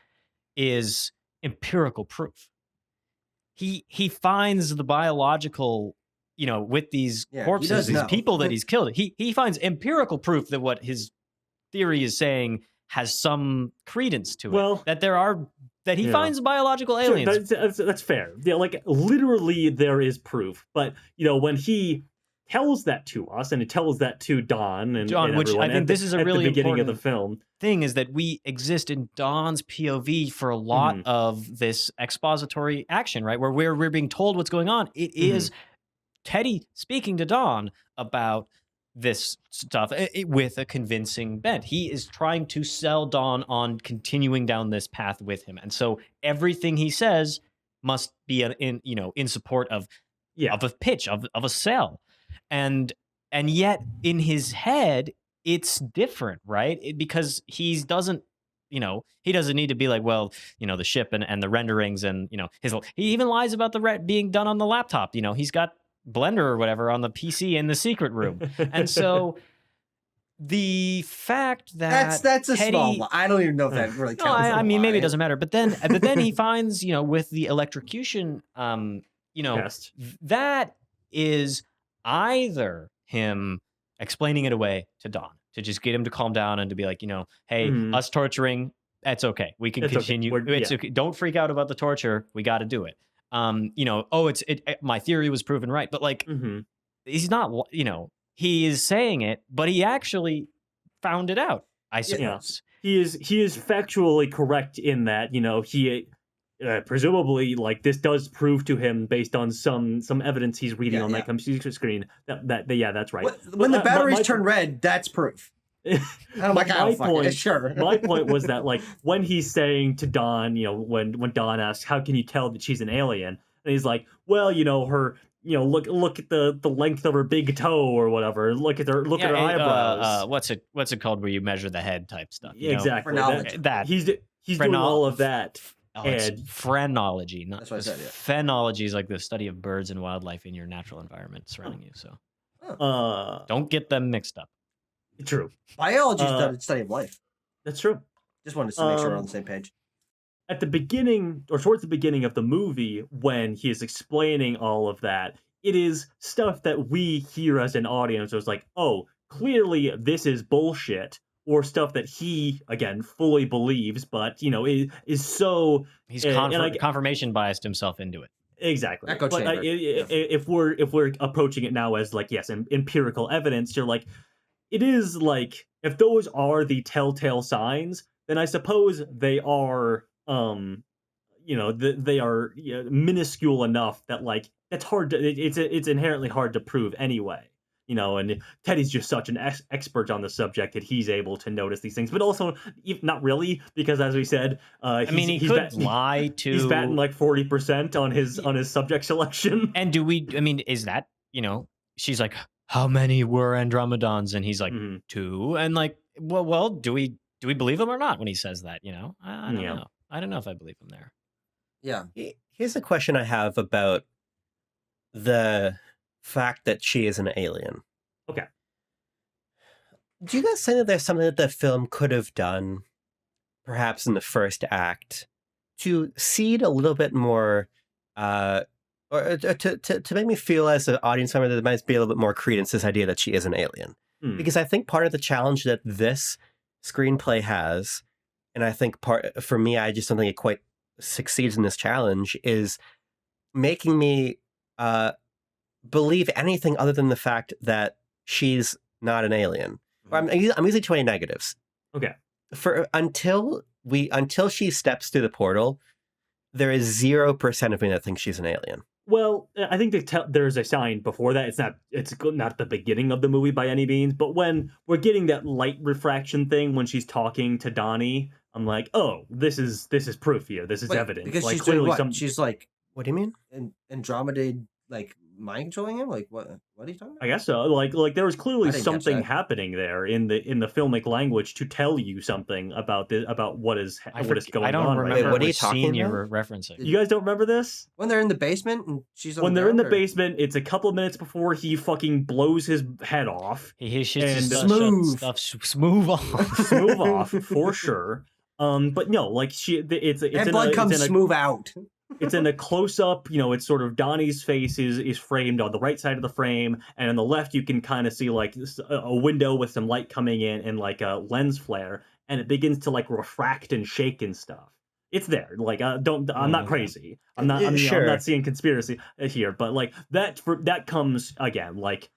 is empirical proof. He finds the biological, with these corpses, these people that he's killed. He finds empirical proof that what his theory is saying has some credence to it. Well, that he finds biological aliens. Sure, that's fair. Yeah, like literally there is proof. But when he tells that to us, and it tells that to Don and which everyone I think this is a really at the beginning important of the film thing, is that we exist in Don's POV for a lot of this expository action, right? Where we're being told what's going on. It is Teddy speaking to Don about this stuff with a convincing bent. He is trying to sell Don on continuing down this path with him, and so everything he says must be in support of a pitch of a sell. And yet in his head it's different, right? Because he doesn't need to be like, well, the ship and the renderings and he even lies about the being done on the laptop. He's got Blender or whatever on the PC in the secret room. And so the fact that that's a small one. I don't even know if that really counts. I mean, maybe it doesn't matter. But then he finds, with the electrocution, that is either him explaining it away to Don to just get him to calm down and to be like, hey, us torturing, that's okay. We can continue. Okay. It's okay. Don't freak out about the torture. We got to do it. My theory was proven right. But like, he's not, he is saying it, but he actually found it out, I suppose. He is factually correct in that, he presumably, like, this does prove to him based on some evidence he's reading on that computer screen that's right. When the batteries turn red, that's proof. I'm like, sure. My point was that, like, when he's saying to Don, when Don asks, how can you tell that she's an alien? And he's like, well, her, look at the length of her big toe or whatever. Look at her eyebrows. What's it called where you measure the head type stuff? Exactly. That he's doing all of that. It's phrenology, that's what I said. Phenology is like the study of birds and wildlife in your natural environment surrounding you. So don't get them mixed up. True. Biology is the study of life. That's true. Just wanted to make sure we're on the same page. At the beginning, or towards the beginning of the movie, when he is explaining all of that, it is stuff that we hear as an audience. It was like, oh, clearly this is bullshit, or stuff that he, again, fully believes, but, is so... He's confirmation biased himself into it. Exactly. Echo but chamber. if we're approaching it now as, like, yes, empirical evidence, you're like, it is like, if those are the telltale signs, then I suppose they are... they are minuscule enough that like it's hard to it's inherently hard to prove anyway. And Teddy's just such an expert on the subject that he's able to notice these things, but also not really, because as we said, he could lie to. He's batting like 40% on his subject selection. And is that she's like, how many were Andromedons, and he's like 2, and like, well, do we believe him or not when he says that? I don't know. I don't know if I believe him there. Yeah. Here's a question I have about the fact that she is an alien. Okay. Do you guys think that there's something that the film could have done, perhaps in the first act, to seed a little bit more, or to make me feel as an audience member that there might be a little bit more credence to this idea that she is an alien? Because I think part of the challenge that this screenplay has, and I think for me, I just don't think it quite succeeds in this challenge, is making me believe anything other than the fact that she's not an alien. I'm using 20 negatives. Okay. Until she steps through the portal, there is 0% of me that thinks she's an alien. Well, I think there's a sign before that. It's not the beginning of the movie by any means, but when we're getting that light refraction thing when she's talking to Donnie, I'm like, oh, this is proof here. This is evidence. Because like, she's doing clearly what? She's like, what do you mean? Andromeda, like mind controlling him? Like what? What are you talking about? I guess so. Like there was clearly I didn't catch something that. happening there in the filmic language to tell you something about what is going I don't on. remember Right now. what are you which talking scene about? you're referencing. You guys don't remember this? When they're in the basement and she's on When the they're in the ground, or- basement, it's a couple of minutes before he fucking blows his head off. He shits And his smooth. stuff smooth off. Smooth off for sure. But no, like it's and blood comes smooth out. It's in a close up. It's sort of Donnie's face is framed on the right side of the frame, and on the left you can kind of see like a window with some light coming in and like a lens flare, and it begins to like refract and shake and stuff. It's there. Like I'm not crazy. I'm not seeing conspiracy here, but like that comes again like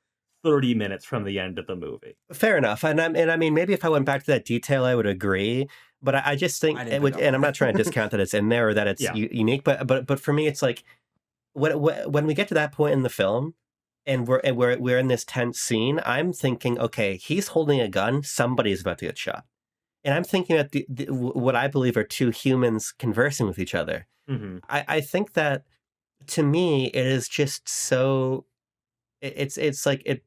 30 minutes from the end of the movie. Fair enough. And I mean, maybe if I went back to that detail, I would agree. But I just think it would, and I'm not trying to discount that it's in there or that it's unique. But for me, it's like when we get to that point in the film, and we're in this tense scene, I'm thinking, okay, he's holding a gun. Somebody's about to get shot, and I'm thinking that what I believe are two humans conversing with each other. Mm-hmm. I think that to me, it is just so. It's like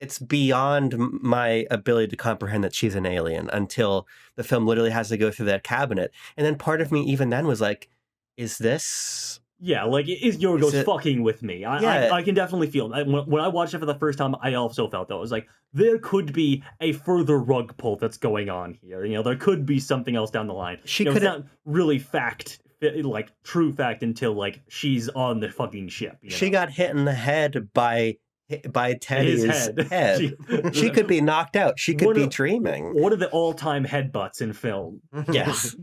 it's beyond my ability to comprehend that she's an alien until the film literally has to go through that cabinet. And then part of me even then was like, is this... Yeah, like, is Yorgos fucking with me? I can definitely feel it. When I watched it for the first time, I also felt that. It was like, there could be a further rug pull that's going on here. There could be something else down the line. It's not really true fact until, like, she's on the fucking ship. She got hit in the head by Teddy's head. She could be knocked out. She could be dreaming. One of the all-time headbutts in film. Yes.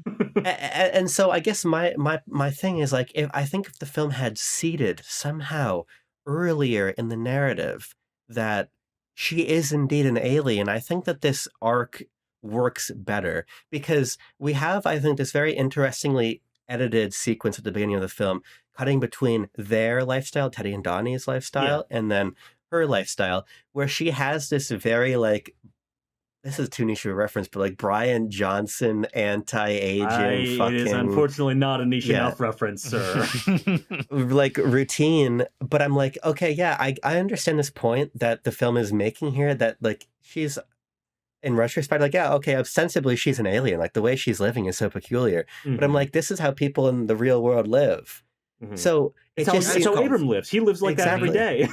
And so I guess my thing is like, I think if the film had seeded somehow earlier in the narrative that she is indeed an alien, I think that this arc works better, because we have, I think, this very interestingly edited sequence at the beginning of the film, cutting between their lifestyle, Teddy and Donnie's lifestyle, and then her lifestyle, where she has this very, like, this is too niche of a reference, but like Brian Johnson anti-aging fucking... It is unfortunately not a niche enough reference, sir. Like routine, but I'm like, okay, yeah, I understand this point that the film is making here, that like she's, in retrospect, like, yeah, okay, ostensibly she's an alien, like the way she's living is so peculiar. Mm-hmm. But I'm like, this is how people in the real world live. Mm-hmm. So it's how Abram lives. He lives like that every day.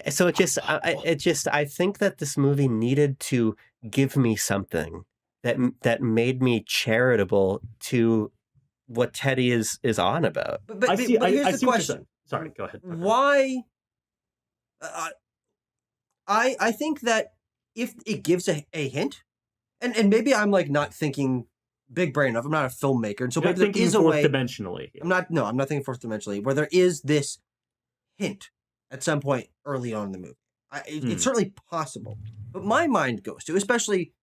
So I think that this movie needed to give me something that made me charitable to what Teddy is on about. But I see here's the what you're question: saying. Sorry, go ahead. why? I think that if it gives a hint, and maybe I'm like not thinking big brain enough. I'm not a filmmaker, and so You're not maybe there thinking is a fourth way. dimensionally. I'm not thinking fourth dimensionally, where there is this hint at some point early on in the movie. It's certainly possible, but my mind goes to, especially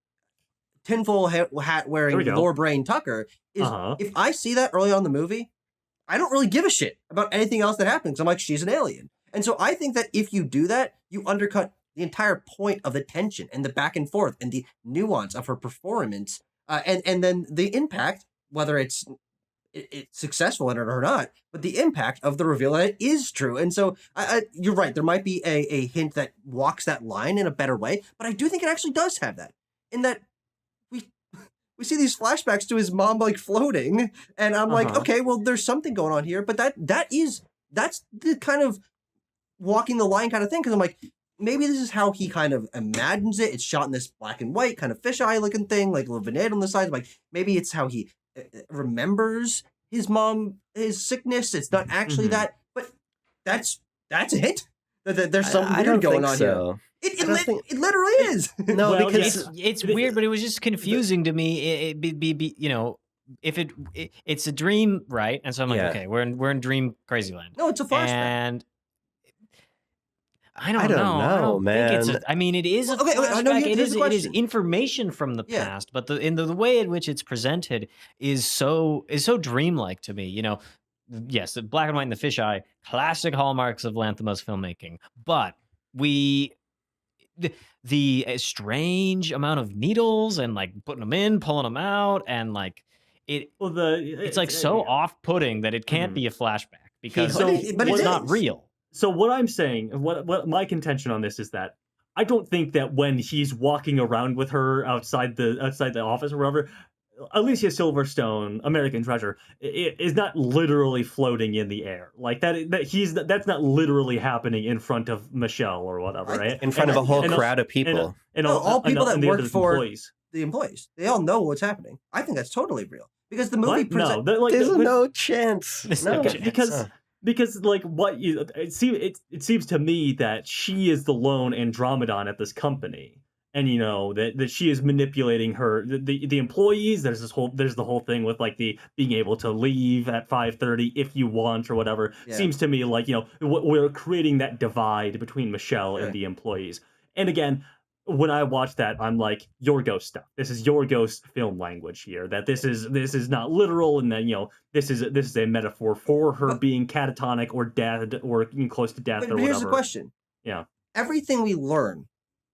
tinfoil hat wearing Lord Brain Tucker, is if I see that early on in the movie, I don't really give a shit about anything else that happens. I'm like, she's an alien. And so I think that if you do that, you undercut the entire point of the tension and the back and forth and the nuance of her performance, and then the impact, whether it's successful in it or not, but the impact of the reveal that it is true. And so you're right. There might be a hint that walks that line in a better way, but I do think it actually does have that, in that we see these flashbacks to his mom like floating, and I'm like, okay, well, there's something going on here, but that's the kind of walking the line kind of thing, because I'm like, maybe this is how he kind of imagines it. It's shot in this black and white kind of fisheye looking thing, like a little vignette on the side. I'm like, maybe it's how he remembers his sickness. It's not actually that, but that's a hint. There's something weird going on here. It literally is. No, well, because it's weird, but it was just confusing to me. If it's a dream, right? And so I'm like, okay, we're in dream crazy land. No, it's a flashback. And I don't know, I don't man. think it is a flashback. It is information from the past, but the way in which it's presented is so dreamlike to me. Yes, the black and white and the fisheye, classic hallmarks of Lanthimos filmmaking. But the strange amount of needles and like putting them in, pulling them out, and like it's like so off-putting that it can't be a flashback because it's not real. So what I'm saying, what my contention on this is that I don't think that when he's walking around with her outside the office or whatever, Alicia Silverstone, American Treasure, is not literally floating in the air like that. That's not literally happening in front of Michelle or whatever, right? In front of a whole crowd of people. All people that work for the employees, they all know what's happening. I think that's totally real because the movie presents. There's no chance. Because like it seems to me that she is the lone Andromedon at this company, and that she is manipulating the employees. There's the whole thing with like the being able to leave at 5:30 if you want or whatever. Seems to me like we're creating that divide between Michelle and the employees. And again, when I watch that, I'm like, Yorgos stuff. This is Yorgos film language here. That this is not literal, and that this is a metaphor for her being catatonic or dead or close to death or whatever. Here's the question. Yeah. Everything we learn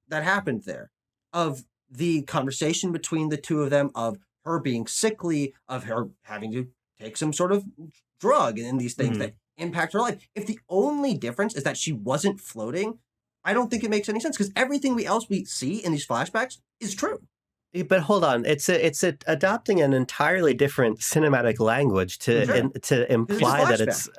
that happened there, of the conversation between the two of them, of her being sickly, of her having to take some sort of drug, and these things that impact her life. If the only difference is that she wasn't floating, I don't think it makes any sense, because everything we see in these flashbacks is true. But hold on, it's adopting an entirely different cinematic language to imply that it's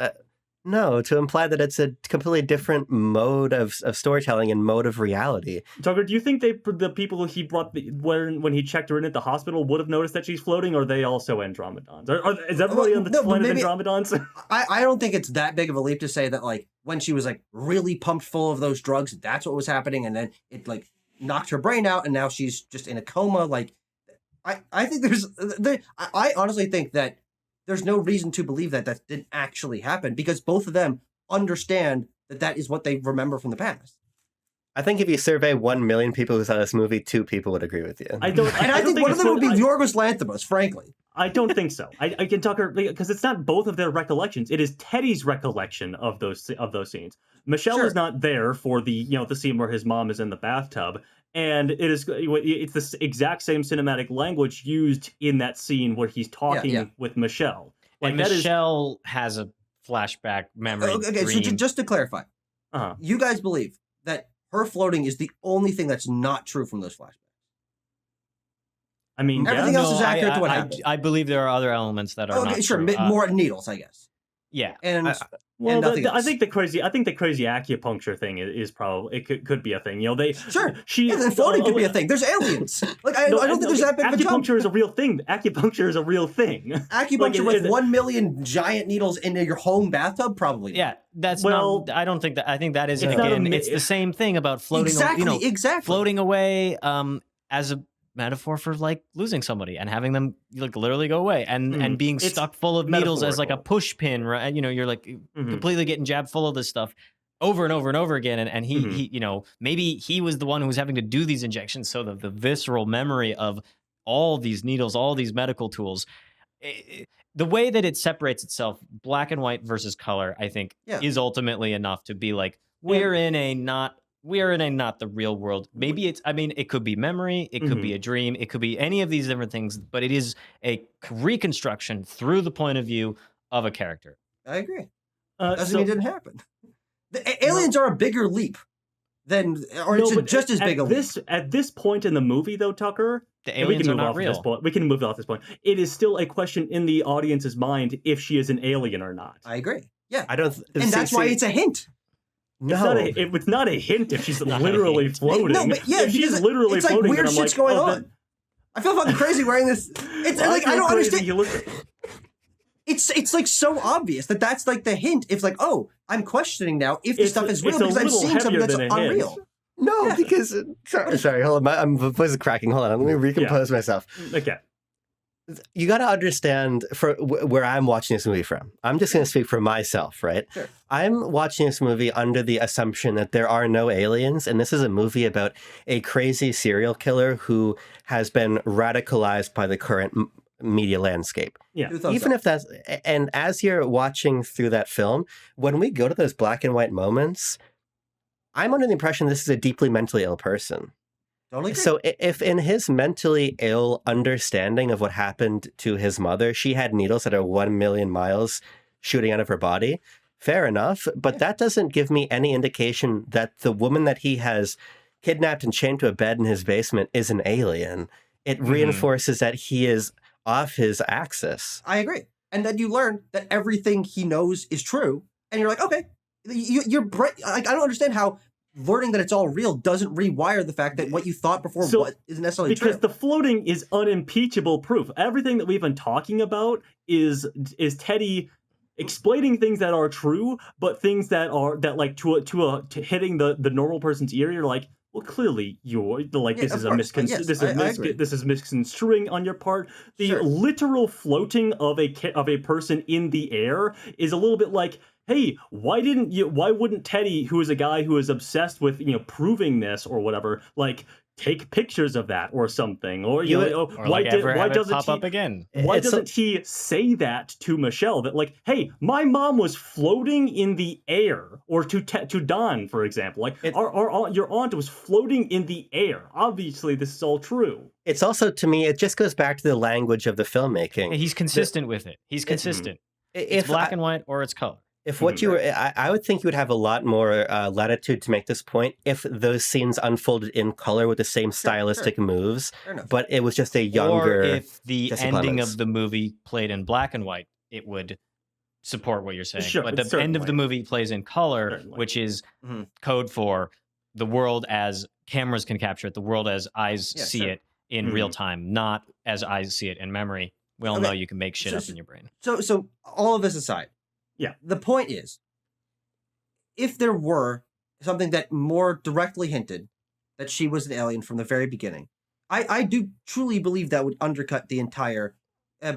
it's a completely different mode of storytelling and mode of reality. Tucker, do you think the people he brought when he checked her in at the hospital would have noticed that she's floating, or are they also Andromedons? Is everybody on the planet Andromedons? I don't think it's that big of a leap to say that like when she was like really pumped full of those drugs, that's what was happening, and then it like knocked her brain out, and now she's just in a coma. Like, I think I honestly think that there's no reason to believe that didn't actually happen, because both of them understand that is what they remember from the past. I think if you survey 1 million people who saw this movie, 2 people would agree with you. I think one of them would be Yorgos Lanthimos, frankly. I don't think so. I can talk her because it's not both of their recollections. It is Teddy's recollection of those scenes. Michelle is not there for the scene where his mom is in the bathtub, and it's the exact same cinematic language used in that scene where he's talking with Michelle. Like, and Michelle has a flashback memory. Okay, so just to clarify, you guys believe that her floating is the only thing that's not true from those flashbacks? I mean, everything else is accurate to what happened. I believe there are other elements that are not true. More needles, I guess. Yeah. And Well, nothing I else. think the crazy acupuncture thing is probably it could be a thing. You know, Then floating could be a thing. There's aliens. Like I don't think there's that big of a jump. Acupuncture is a real thing. Acupuncture is a real thing. Acupuncture with 1 million giant needles into your home bathtub, probably. Yeah, that's Well, not. I don't think that. I think that is it's not again. It's the same thing about floating. Exactly. Floating away. As a metaphor for like losing somebody and having them like literally go away and being It's stuck full of needles as like a metaphorical. push pin, right? You're like completely getting jabbed full of this stuff over and over and over again. And he maybe he was the one who was having to do these injections. So the visceral memory of all these needles, all these medical tools, the way that it separates itself, black and white versus color, I think is ultimately enough to be like, we're in a not the real world. Maybe it could be memory, it could be a dream, it could be any of these different things, but it is a reconstruction through the point of view of a character. I agree. Doesn't mean it didn't happen. The aliens are a bigger leap just as big a leap. At this point in the movie, though, Tucker, the aliens are not real. We can move off this point. It is still a question in the audience's mind if she is an alien or not. I agree. Yeah. I don't. And that's why it's a hint. No, it's not a hint if she's literally floating. No, but yeah, if she's literally it's floating, like weird shit's going on. I feel fucking crazy wearing this. It's like I don't understand. It's like so obvious that's like the hint. It's like, oh, I'm questioning now if this stuff is real because I'm seeing something that's unreal. No, because sorry, hold on, my voice is cracking. Hold on, let me recompose myself. Okay. You got to understand where I'm watching this movie from. I'm just going to speak for myself, right? Sure. I'm watching this movie under the assumption that there are no aliens, and this is a movie about a crazy serial killer who has been radicalized by the current media landscape. Yeah. Even if that's, and as you're watching through that film, when we go to those black and white moments, I'm under the impression this is a deeply mentally ill person. Totally. So if in his mentally ill understanding of what happened to his mother, she had needles that are 1 million miles shooting out of her body, fair enough. But that doesn't give me any indication that the woman that he has kidnapped and chained to a bed in his basement is an alien. It reinforces that he is off his axis. I agree. And then you learn that everything he knows is true. And you're like, okay, you're bright. I don't understand how learning that it's all real doesn't rewire the fact that what you thought before isn't necessarily true. Because the floating is unimpeachable proof. Everything that we've been talking about is Teddy explaining things that are true, but things that are to hitting the normal person's ear, you're like, well, clearly this is misconstruing on your part. The literal floating of a person in the air is a little bit like, hey, why wouldn't Teddy, who is a guy who is obsessed with, proving this or whatever, like take pictures of that or something? Or why doesn't he say that to Michelle, that like, hey, my mom was floating in the air, or to Don, for example, like your aunt was floating in the air. Obviously, this is all true. It's also, to me, it just goes back to the language of the filmmaking. He's consistent with it. He's consistent. It's black and white or it's color. If what you were, I would think you would have a lot more latitude to make this point if those scenes unfolded in color with the same stylistic moves, but it was just a younger. Or if the ending of the movie played in black and white, it would support what you're saying. Sure, but the end of the movie plays in color, which is code for the world as cameras can capture it, the world as eyes see it in real time, not as eyes see it in memory. We all know you can make shit up in your brain. So all of this aside. Yeah. The point is, if there were something that more directly hinted that she was an alien from the very beginning, I do truly believe that would undercut the entire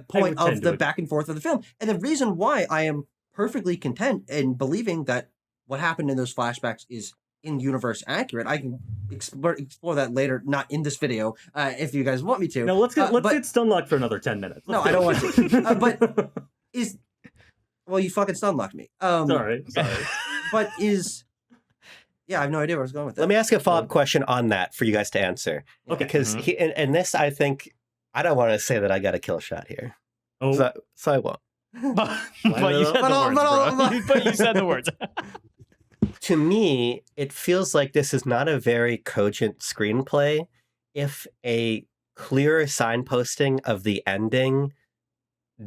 point of the back and forth of the film. And the reason why I am perfectly content in believing that what happened in those flashbacks is in-universe accurate, I can explore that later, not in this video, if you guys want me to. No, let's get Stunlocked for another 10 minutes. No, I don't want to. But is... Well, you fucking stunlocked me. Sorry. But I have no idea where I was going with that. Let me ask a follow-up question on that for you guys to answer. Okay. Because and this, I think, I don't want to say that I got a kill shot here. Oh. So I won't. But you said the words. To me, it feels like this is not a very cogent screenplay if a clearer signposting of the ending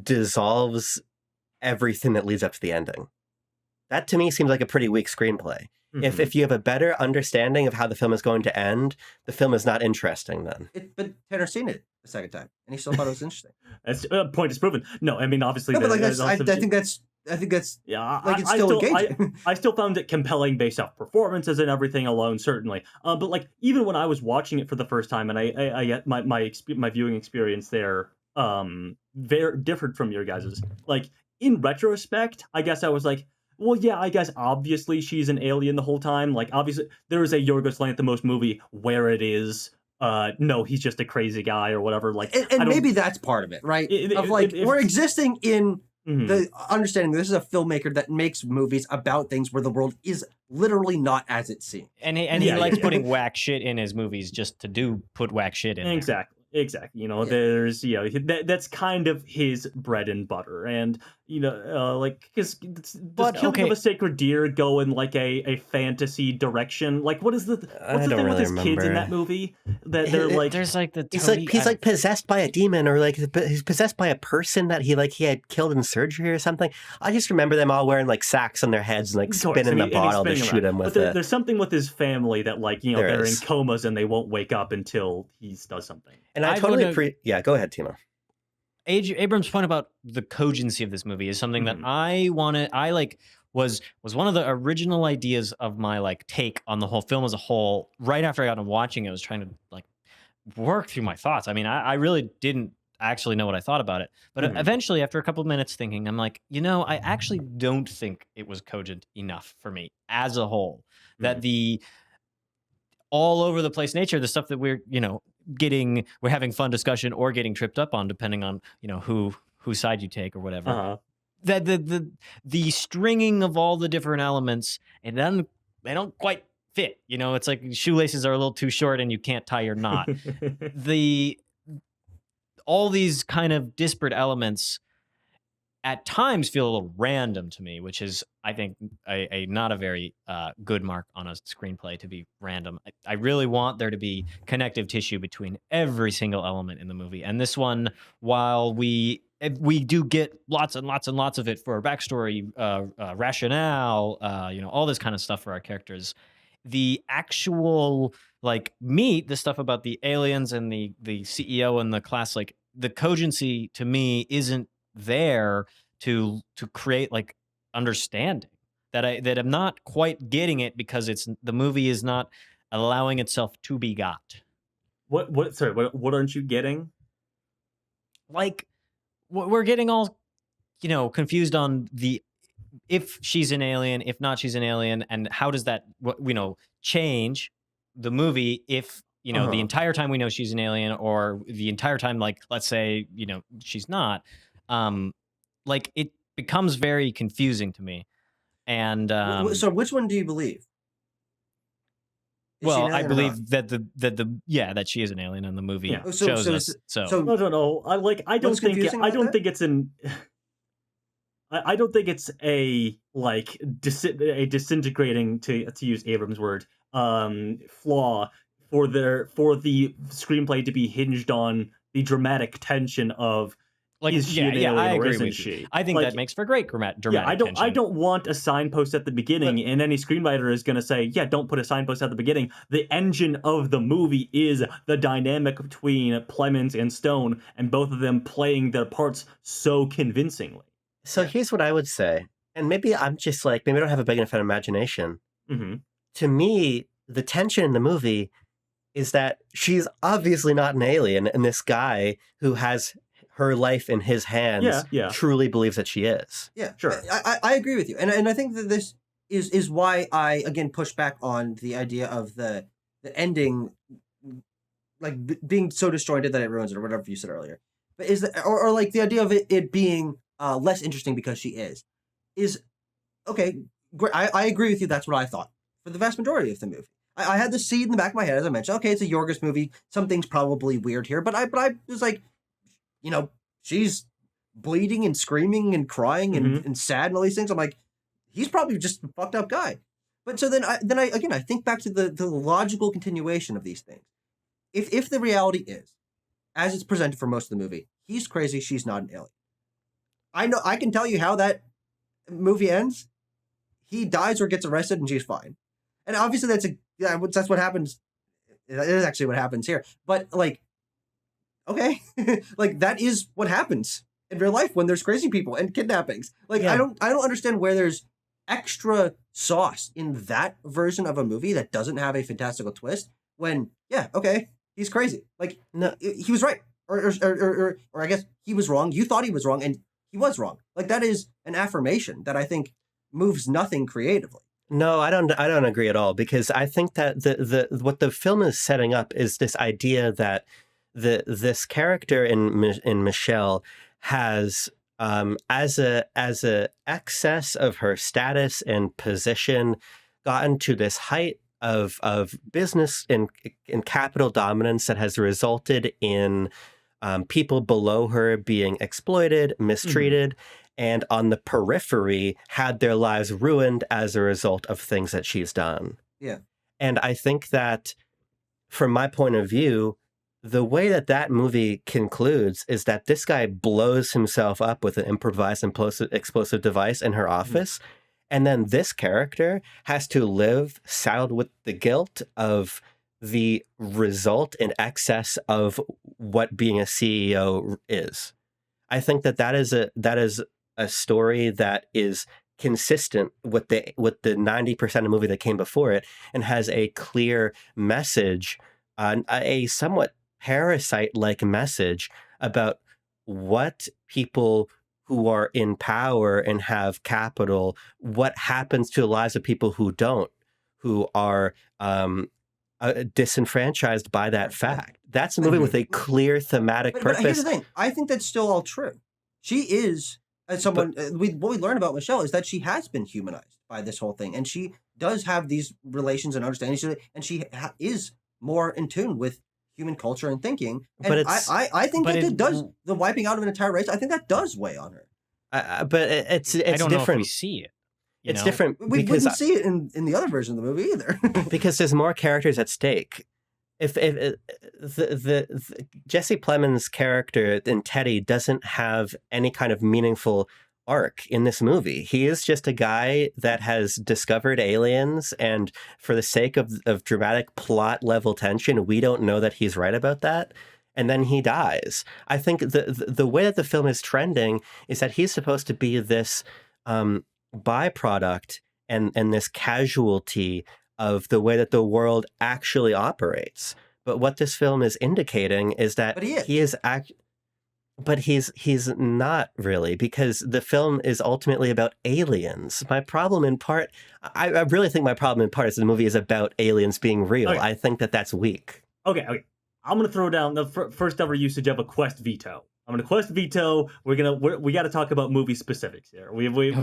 dissolves everything that leads up to the ending. that to me seems like a pretty weak screenplay. If you have a better understanding of how the film is going to end, the film is not interesting then. But Tanner's seen it the second time, and he still thought it was interesting. That's point is proven. No, I mean obviously. No, but like I think that's yeah. like it's still engaging. I still found it compelling based off performances and everything alone, certainly. But like even when I was watching it for the first time, and I my viewing experience there very differed from your guys's. Like in retrospect, I guess I was like, well, yeah, I guess obviously she's an alien the whole time. Like, obviously, there is a Yorgos Lanthimos movie where it is, no, he's just a crazy guy or whatever. Like, and maybe that's part of it, right? We're existing in the understanding this is a filmmaker that makes movies about things where the world is literally not as it seems. And he likes putting whack shit in his movies just to put whack shit in. Exactly. You know, there's, you know, that's kind of his bread and butter. And, you know, like, because does Killing of a Sacred Deer go in like a fantasy direction? Like, what's the thing with his kids in that movie? That they're like, there's like the he's like possessed by a demon, or like he's possessed by a person that he had killed in surgery or something. I just remember them all wearing like sacks on their heads and like spinning the bottle to shoot him with it. There's something with his family that, like, you know, they're in comas and they won't wake up until he does something. And I totally go ahead, Timo. Abrams' point about the cogency of this movie is something that was one of the original ideas of my like take on the whole film as a whole. Right after I got done watching it, I was trying to like work through my thoughts. I mean, I really didn't actually know what I thought about it, but eventually, after a couple of minutes thinking, I'm like, you know, I actually don't think it was cogent enough for me as a whole. That the all over the place nature, the stuff that we're having fun discussion or getting tripped up on, depending on, you know, whose side you take or whatever. That the stringing of all the different elements, and then they don't quite fit. You know, it's like shoelaces are a little too short and you can't tie your knot. All these kind of disparate elements at times feel a little random to me, which is, I think, a not a very good mark on a screenplay to be random. I really want there to be connective tissue between every single element in the movie. And this one, while we do get lots and lots and lots of it for our backstory, rationale, you know, all this kind of stuff for our characters, the actual like meat, the stuff about the aliens and the CEO and the class, like the cogency to me isn't there to create like understanding that I'm not quite getting it because the movie is not allowing itself to be got. What aren't you getting? Like we're getting all, you know, confused on if she's an alien, if not she's an alien, and how does that, you know, change the movie if, you know, the entire time we know she's an alien, or the entire time, like, let's say, you know, she's not. Like it becomes very confusing to me. And so which one do you believe? Well, I believe that she is an alien, and the movie shows us. So I don't know. I don't think it's a like a disintegrating, to use Abrams' word, flaw for the screenplay to be hinged on the dramatic tension of, like, is she an alien or isn't she? I think that makes for great dramatic tension. I don't want a signpost at the beginning, and any screenwriter is going to say, yeah, don't put a signpost at the beginning. The engine of the movie is the dynamic between Plemmons and Stone, and both of them playing their parts so convincingly. So here's what I would say, and maybe I'm just like, maybe I don't have a big enough imagination. To me, the tension in the movie is that she's obviously not an alien, and this guy who has her life in his hands truly believes that she is. Yeah, sure. I agree with you. And I think that this is why I, again, push back on the idea of the ending, like, being so disjointed that it ruins it, or whatever you said earlier. But or like the idea of it being less interesting because she is okay. Great. I agree with you. That's what I thought for the vast majority of the movie. I had the seed in the back of my head, as I mentioned. Okay, it's a Yorgos movie. Something's probably weird here, but I was like, you know, she's bleeding and screaming and crying and sad and all these things. I'm like, he's probably just a fucked up guy. But so then I think back to the logical continuation of these things. If the reality is, as it's presented for most of the movie, he's crazy, she's not an alien. I can tell you how that movie ends. he dies or gets arrested and she's fine. And obviously that's what happens. It is actually what happens here. But like, okay, like that is what happens in real life when there's crazy people and kidnappings. Like Yeah. I don't understand where there's extra sauce in that version of a movie that doesn't have a fantastical twist when, yeah, okay, he's crazy. Like, No. he was right. Or I guess he was wrong. You thought he was wrong, and he was wrong. Like, that is an affirmation that I think moves nothing creatively. No, I don't agree at all, because I think that the what the film is setting up is this idea that this character in Michelle has as a excess of her status and position gotten to this height of business and capital dominance that has resulted in people below her being exploited, mistreated, and on the periphery had their lives ruined as a result of things that she's done. Yeah. And I think that from my point of view, the way that movie concludes is that this guy blows himself up with an improvised explosive device in her office. And then this character has to live saddled with the guilt of the result in excess of what being a CEO is. I think that is a story that is consistent with the 90% of the movie that came before it, and has a clear message, a somewhat parasite-like message about what people who are in power and have capital, what happens to the lives of people who don't, who are disenfranchised by that fact. That's a movie with a clear thematic But purpose. here's the thing. I think that's still all true. She is, as someone, what we learn about Michelle is that she has been humanized by this whole thing. And she does have these relations and understandings. And she is more in tune with human culture and thinking. And But it's- I think but that it- it does, the wiping out of an entire race, I think that does weigh on her. But it's I don't know if we different. see it. you It's know? different We because wouldn't see it in the other version of the movie either. because there's more characters at stake. If the Jesse Plemons' character in Teddy doesn't have any kind of meaningful arc in this movie. He is just a guy that has discovered aliens, and for the sake of dramatic plot level tension, we don't know that he's right about that. And then he dies. I think the way that the film is trending is that he's supposed to be this byproduct and this casualty of the way that the world actually operates. But what this film is indicating is that But he is. he's not really, because the film is ultimately about aliens. My problem in part, I really think my problem in part is the movie is about aliens being real. Okay. I think that that's weak. Okay. I'm gonna throw down the first ever usage of a quest veto. I'm gonna quest veto. We got to talk about movie specifics here. We've been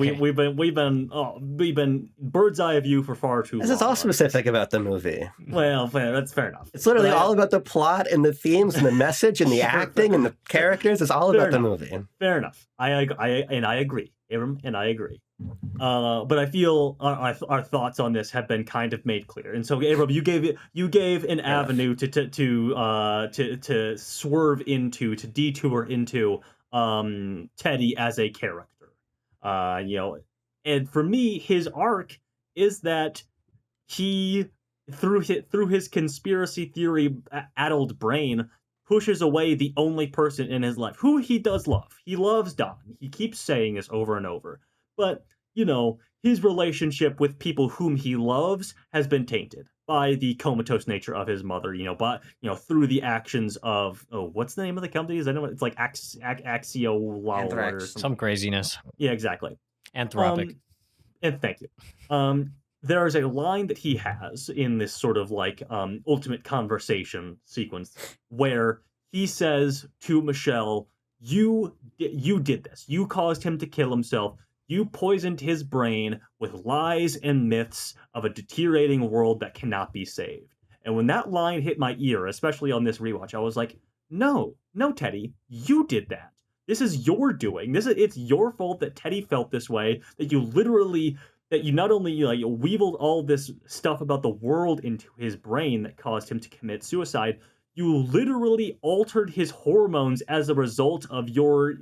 bird's eye view for far too long. This is all specific about the movie. Well, that's fair enough. It's literally But- all about the plot and the themes and the message and the acting and the characters. It's all Fair about the enough. movie. Fair enough. I agree, Abram, and I agree. But I feel our thoughts on this have been kind of made clear. And so, Abram, you gave an avenue to swerve into, to detour into Teddy as a character. And for me, his arc is that he, through his conspiracy theory addled brain, pushes away the only person in his life who he does love. He loves Don. He keeps saying this over and over. But, his relationship with people whom he loves has been tainted by the comatose nature of his mother, through the actions of, what's the name of the company? It's like Axio Anthrax. or something. Some craziness. Yeah, exactly. Anthropic. And thank you. There is a line that he has in this sort of like ultimate conversation sequence where he says to Michelle, you did this. You caused him to kill himself. You poisoned his brain with lies and myths of a deteriorating world that cannot be saved. And when that line hit my ear, especially on this rewatch, I was like, no, Teddy, you did that. This is your doing. It's your fault that Teddy felt this way, that you not only weaveled all this stuff about the world into his brain that caused him to commit suicide, you literally altered his hormones as a result of your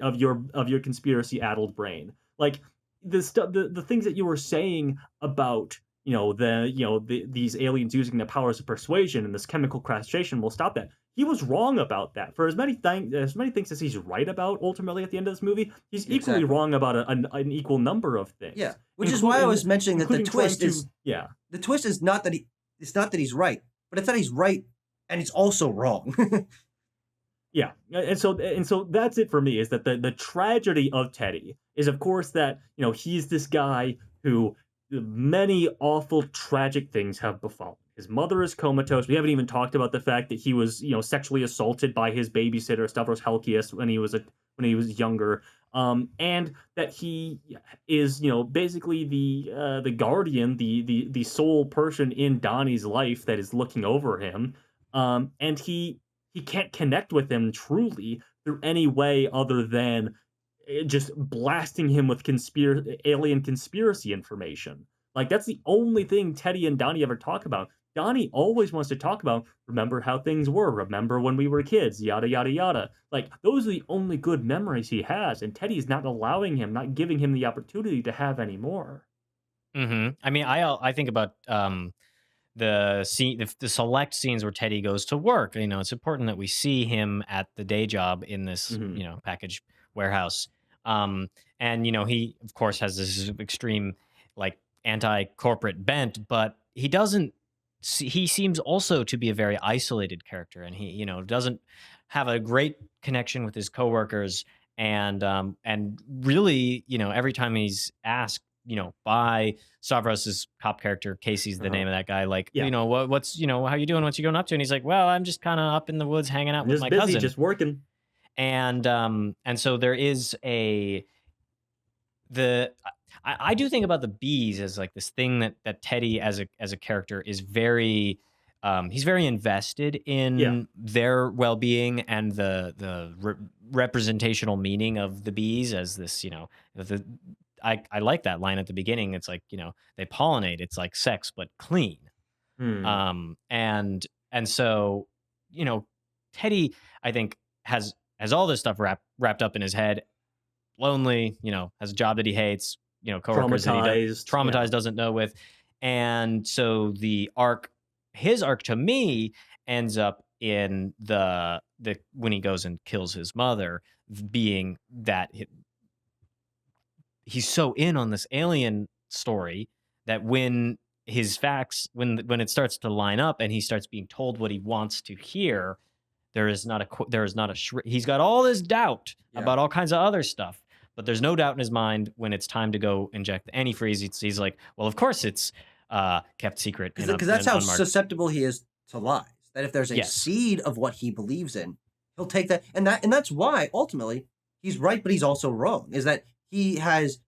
conspiracy-addled brain. Like, the things that you were saying about these aliens using the powers of persuasion and this chemical castration will stop that. He was wrong about that. For as many things as he's right about, ultimately at the end of this movie, he's equally wrong about an equal number of things. Yeah, which is why I was mentioning that the twist is the twist is not that he's right, but it's that he's right and he's also wrong. Yeah, and so that's it for me. Is that the tragedy of Teddy is, of course, that he's this guy who many awful, tragic things have befallen. His mother is comatose. We haven't even talked about the fact that he was, sexually assaulted by his babysitter Stavros Halkias when he was younger, and that he is, basically the guardian, the sole person in Donnie's life that is looking over him, and he can't connect with him truly through any way other than just blasting him with alien conspiracy information. Like, that's the only thing Teddy and Donnie ever talk about. Donnie always wants to talk about, remember how things were, remember when we were kids, yada, yada, yada. Like, those are the only good memories he has, and Teddy's not allowing him, not giving him the opportunity to have any more. I mean, I think about the select scenes where Teddy goes to work. It's important that we see him at the day job in this, package warehouse. And he of course has this extreme like anti-corporate bent, but he doesn't. He seems also to be a very isolated character, and he doesn't have a great connection with his coworkers. And really, every time he's asked, by Stavros's cop character, Casey's the name of that guy. Like, what's how you doing? What's you going up to? And he's like, well, I'm just kind of up in the woods hanging out with my cousin, just working. And so there is I do think about the bees as like this thing that Teddy as a character is very he's very invested in their well-being and the representational meaning of the bees as this, I like that line at the beginning. It's like, they pollinate. It's like sex, but clean. And so, Teddy, I think, has all this stuff wrapped up in his head. Lonely, has a job that he hates, coworkers that he traumatized, doesn't know with. And so his arc to me ends up in the when he goes and kills his mother, being that he's so in on this alien story that when his facts, when it starts to line up and he starts being told what he wants to hear, he's got all this doubt about all kinds of other stuff, but there's no doubt in his mind when it's time to go inject the antifreeze. He's like, well, of course it's kept secret. Because that's how susceptible he is to lies. That if there's a seed of what he believes in, he'll take that. And that's why, ultimately, he's right, but he's also wrong. Is that he has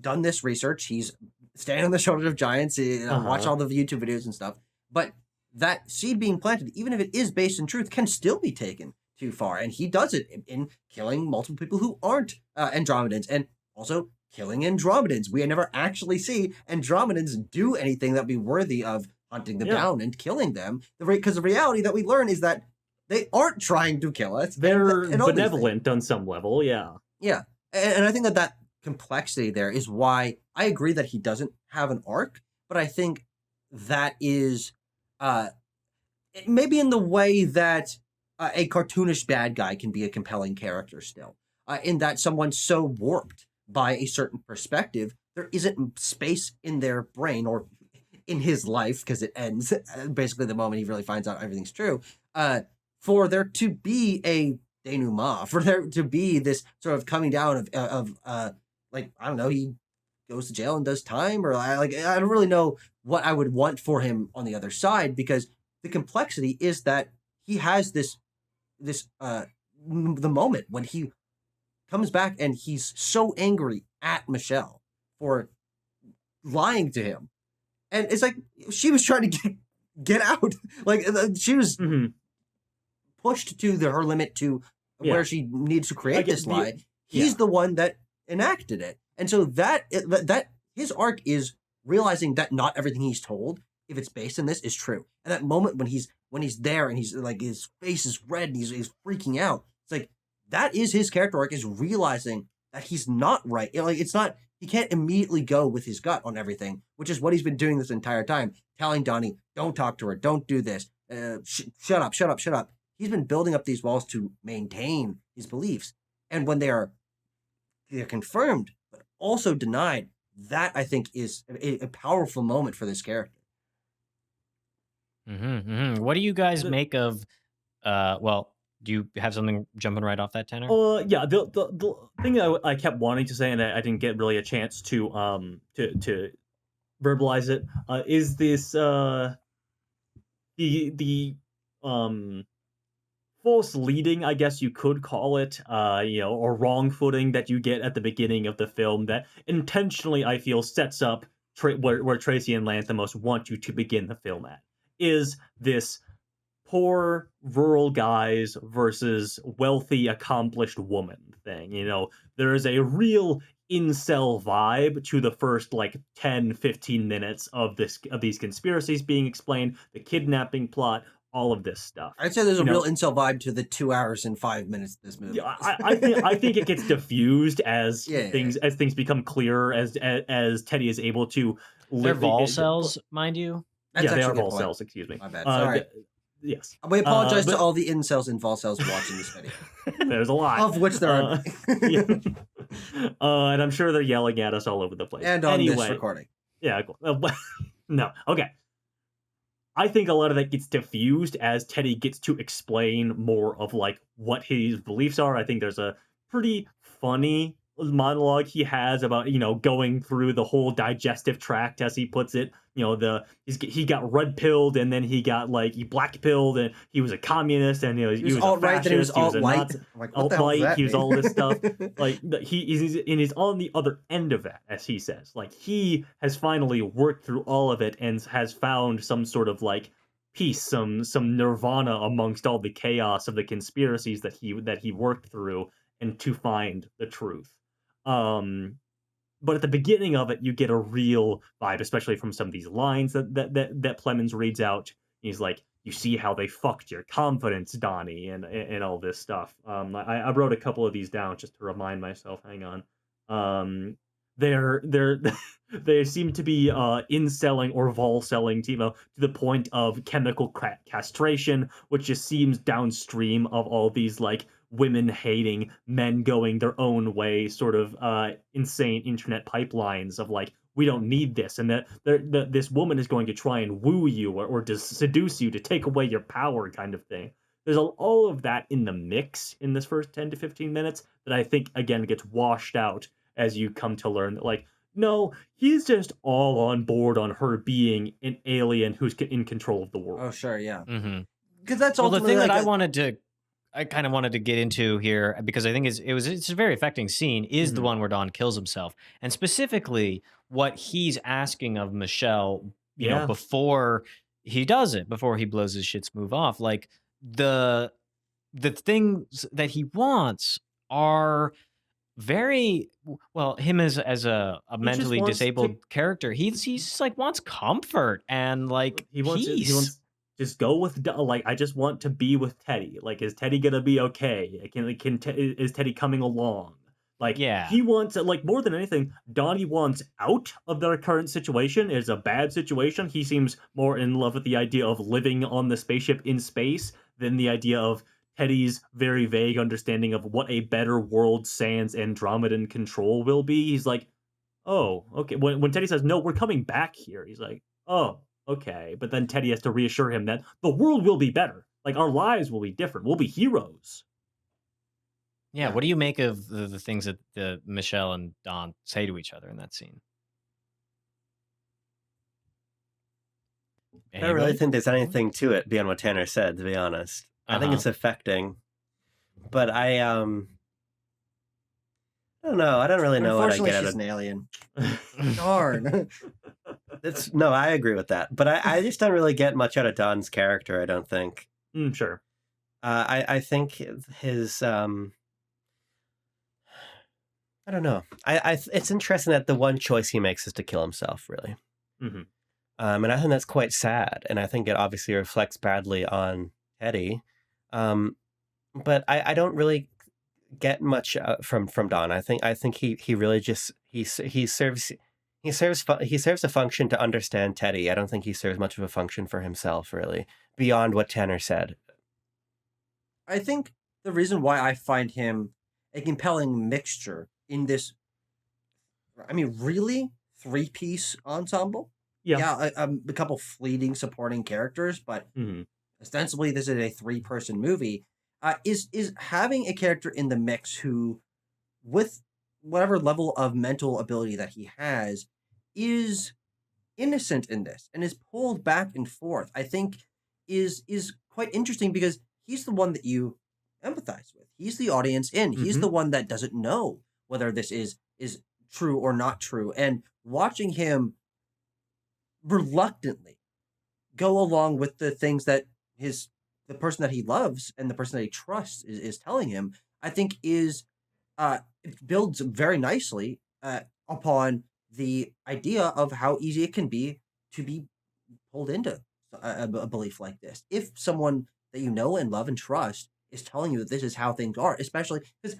done this research. He's standing on the shoulders of giants, watch all the YouTube videos and stuff. But that seed being planted, even if it is based in truth, can still be taken too far. And he does it in killing multiple people who aren't Andromedans, and also killing Andromedans. We never actually see Andromedans do anything that would be worthy of hunting them down and killing them. Because the reality that we learn is that they aren't trying to kill us. They're benevolent on some level, yeah. Yeah. And I think that complexity there is why I agree that he doesn't have an arc, but I think that is maybe in the way that a cartoonish bad guy can be a compelling character still, in that someone's so warped by a certain perspective, there isn't space in their brain or in his life, because it ends basically the moment he really finds out everything's true, for there to be a denouement, for there to be this sort of coming down of like, I don't know, he goes to jail and does time, or I don't really know what I would want for him on the other side, because the complexity is that he has this the moment when he comes back and he's so angry at Michelle for lying to him, and it's like she was trying to get out, like she was pushed to her limit to where she needs to create this lie. He's the one that enacted it, and so that his arc is realizing that not everything he's told, if it's based in this, is true. And that moment when he's there and he's like, his face is red and he's freaking out, it's like that is his character arc, is realizing that he's not right. Like, it's not, He can't immediately go with his gut on everything, which is what he's been doing this entire time, telling Donnie, don't talk to her, don't do this, shut up, shut up, shut up. He's been building up these walls to maintain his beliefs. And when they're confirmed, but also denied, that I think is a powerful moment for this character. What do you guys make of, well, do you have something jumping right off that, Tanner? Yeah. The thing that I kept wanting to say, and I didn't get really a chance to verbalize it, is this the false leading, I guess you could call it, or wrong footing that you get at the beginning of the film that intentionally, I feel, sets up where Tracy and Lanthimos want you to begin the film at, is this poor rural guys versus wealthy accomplished woman thing. There is a real incel vibe to the first 10-15 minutes of these conspiracies being explained, the kidnapping plot, all of this stuff. I'd say there's a real incel vibe to the 2 hours and 5 minutes of this movie. Yeah, I think it gets diffused as things become clearer, as Teddy is able to They're vol cells, mind you. That's they are actually a good vol point. cells, excuse me. My bad. Sorry. Yes. We apologize to all the incels and vol cells watching this video. There's a lot. Of which there are. Yeah. And I'm sure they're yelling at us all over the place. And on this recording. Yeah, cool. No. Okay. I think a lot of that gets diffused as Teddy gets to explain more of what his beliefs are. I think there's a pretty funny monologue he has about going through the whole digestive tract, as he puts it. He got red pilled, and then he got he black pilled, and he was a communist, and he was alt-right, then he was alt-white, alt-white, he was all this stuff. He's on the other end of that, as he says. He has finally worked through all of it and has found some sort of peace, some nirvana amongst all the chaos of the conspiracies that he worked through, and to find the truth. But at the beginning of it, you get a real vibe, especially from some of these lines that Plemmons reads out. He's like, "You see how they fucked your confidence, Donnie," and all this stuff. I wrote a couple of these down just to remind myself. Hang on. They seem to be inselling or vol-selling Timo to the point of chemical castration, which just seems downstream of all these women hating, men going their own way, sort of insane internet pipelines of we don't need this, and that this woman is going to try and woo you or to seduce you to take away your power, kind of thing. There's all of that in the mix in this first 10 to 15 minutes that I think again gets washed out as you come to learn that no, he's just all on board on her being an alien who's in control of the world. Oh sure, yeah. Because that's the thing that I kind of wanted to get into here, because I think it's a very affecting scene, is the one where Don kills himself. And specifically what he's asking of Michelle, you know, before he does it, before he blows his shit smooth off. The things that he wants are very well, him as a mentally disabled character, he just wants comfort and peace. Just go with I just want to be with Teddy. Is Teddy gonna be okay? Is Teddy coming along? He wants more than anything. Donnie wants out of their current situation. It's a bad situation. He seems more in love with the idea of living on the spaceship in space than the idea of Teddy's very vague understanding of what a better world sans Andromedan control will be. He's like, oh, okay. When Teddy says no, we're coming back here, he's like, oh. Okay, but then Teddy has to reassure him that the world will be better. Our lives will be different. We'll be heroes. Yeah, what do you make of the things that Michelle and Don say to each other in that scene? I don't really think there's anything to it beyond what Tanner said, to be honest. I think it's affecting. But I don't know. I don't really know what I get out of it. Unfortunately, she's an alien. Darn. No, I agree with that. But I just don't really get much out of Don's character, I don't think. Sure. I think his I don't know. It's interesting that the one choice he makes is to kill himself, really. And I think that's quite sad. And I think it obviously reflects badly on Teddy. But I don't really get much from Don. I think he really just he serves a function to understand Teddy. I don't think he serves much of a function for himself, really, beyond what Tanner said. I think the reason why I find him a compelling mixture in this, I mean, really three-piece ensemble. Yeah. A couple fleeting supporting characters, but ostensibly this is a three-person movie. Is having a character in the mix who, with whatever level of mental ability that he has, is innocent in this and is pulled back and forth, I think is quite interesting because he's the one that you empathize with. He's the audience in. He's the one that doesn't know whether this is true or not true. And watching him reluctantly go along with the things that the person that he loves and the person that he trusts is telling him, I think is it builds very nicely upon the idea of how easy it can be to be pulled into a belief like this. If someone that you know and love and trust is telling you that this is how things are, especially because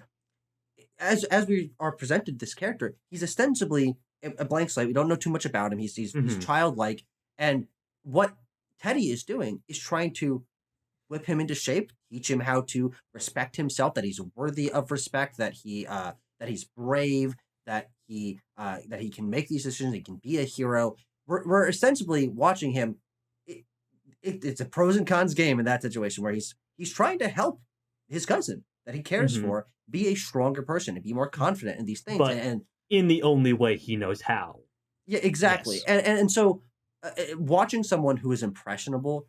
as we are presented this character, he's ostensibly a blank slate. We don't know too much about him. He's childlike, and what Teddy is doing is trying to whip him into shape, teach him how to respect himself, that he's worthy of respect, that he's brave, that he can make these decisions, he can be a hero. We're ostensibly watching him. It's a pros and cons game in that situation where he's trying to help his cousin that he cares for be a stronger person and be more confident in these things, but and in the only way he knows how. Yeah, exactly. Yes. And so watching someone who is impressionable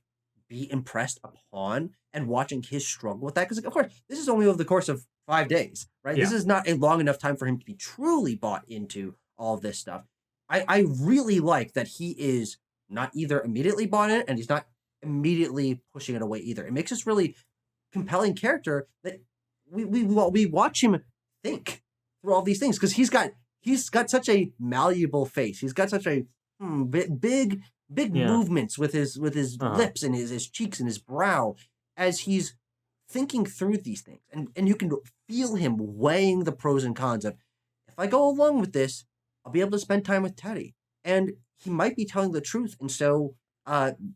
be impressed upon and watching his struggle with that, because of course this is only over the course of 5 days, right? This is not a long enough time for him to be truly bought into all of this stuff. I really like that he is not either immediately bought in and he's not immediately pushing it away either. It makes this really compelling character that we watch him think through all these things, because he's got such a malleable face. He's got such a big movements with his lips and his cheeks and his brow as he's thinking through these things, and you can feel him weighing the pros and cons of, if I go along with this, I'll be able to spend time with Teddy, and he might be telling the truth, and so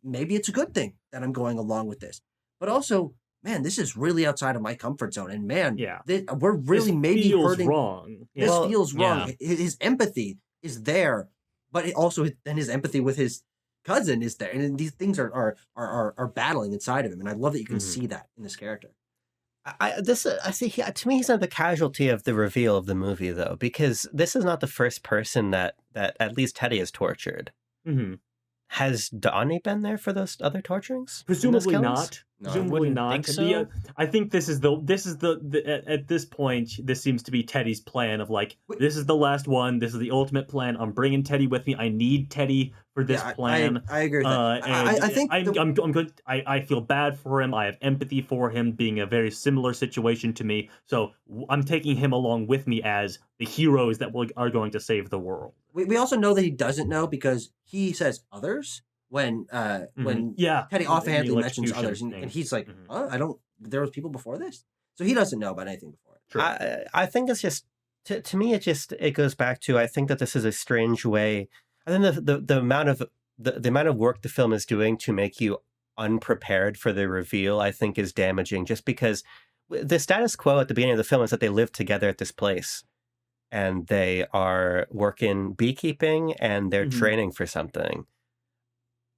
maybe it's a good thing that I'm going along with this. But also, man, this is really outside of my comfort zone, and man, we're really maybe hurting. Wrong. This feels wrong. His empathy is there, but then his empathy with his cousin is there, and these things are battling inside of him, and I love that you can see that in this character. I see. To me, he's not the casualty of the reveal of the movie, though, because this is not the first person that at least Teddy has tortured. Has Donnie been there for those other torturings? Presumably not. No, Presumably not. Think so. I think this is the at this point, this seems to be Teddy's plan of like, this is the last one. This is the ultimate plan. I'm bringing Teddy with me. I need Teddy for this plan. I agree with that. I think I'm good. I feel bad for him. I have empathy for him being a very similar situation to me. So I'm taking him along with me as the heroes that are going to save the world. We also know that he doesn't know because he says others when Teddy offhandedly mentions others, and he's like, huh? There was people before this, so he doesn't know about anything before it. True. I think it's just to me it goes back to, I think that this is a strange way. I think the amount of work the film is doing to make you unprepared for the reveal, I think, is damaging, just because the status quo at the beginning of the film is that they live together at this place and they are working beekeeping and they're training for something.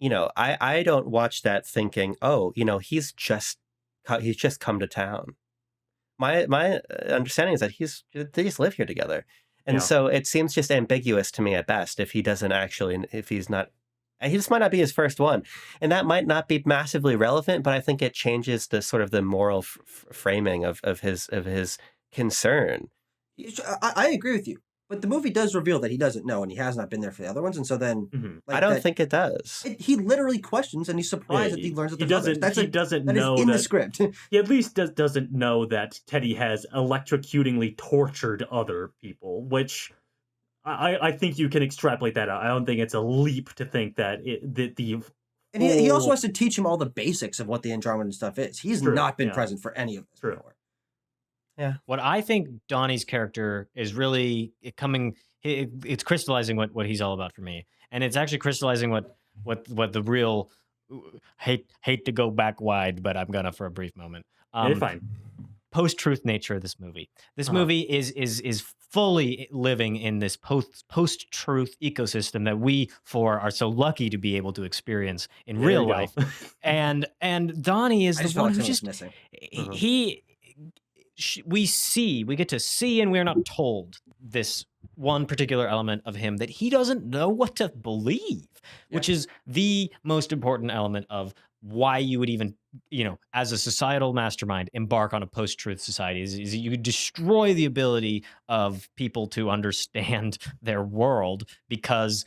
I don't watch that thinking, oh, he's just come to town. My understanding is that they just live here together. And so it seems just ambiguous to me at best if he just might not be his first one. And that might not be massively relevant, but I think it changes the sort of the moral framing of his concern. I agree with you, but the movie does reveal that he doesn't know and he has not been there for the other ones, and so then I don't think it does. He literally questions and he's surprised that he learns that he doesn't know in the script. He at least doesn't know that Teddy has electrocutingly tortured other people, which I think you can extrapolate that out. I don't think it's a leap to think that and he also has to teach him all the basics of what the Andromedan stuff is. He's not been present for any of this before. Yeah. What I think Donnie's character is really it's crystallizing what he's all about for me, and it's actually crystallizing what the real hate to go back wide, but I'm gonna for a brief moment. You're fine. Post-truth nature of this movie. This movie is fully living in this post-truth ecosystem that we four are so lucky to be able to experience in There real you go. life. And Donnie is I just the felt one like who someone was just missing. we get to see, and we're not told this one particular element of him that he doesn't know what to believe, which is the most important element of why you would even, as a societal mastermind, embark on a post-truth society is you destroy the ability of people to understand their world, because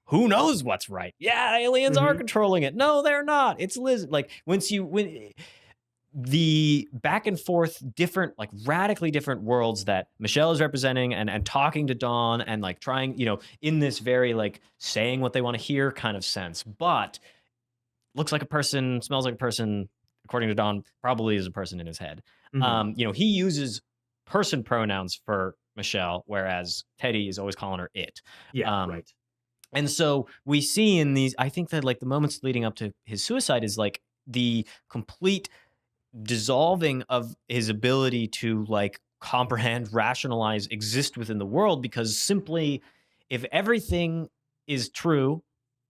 who knows what's right? Yeah, aliens are controlling it. No, they're not. It's Liz. Like when the back and forth, different, like radically different worlds that Michelle is representing and talking to Dawn and like trying, in this very like saying what they want to hear kind of sense, but looks like a person, smells like a person, according to Dawn, probably is a person in his head. He uses person pronouns for Michelle, whereas Teddy is always calling her it. Yeah, right. And so we see in these, I think that like the moments leading up to his suicide is like the complete dissolving of his ability to like comprehend, rationalize, exist within the world, because simply if everything is true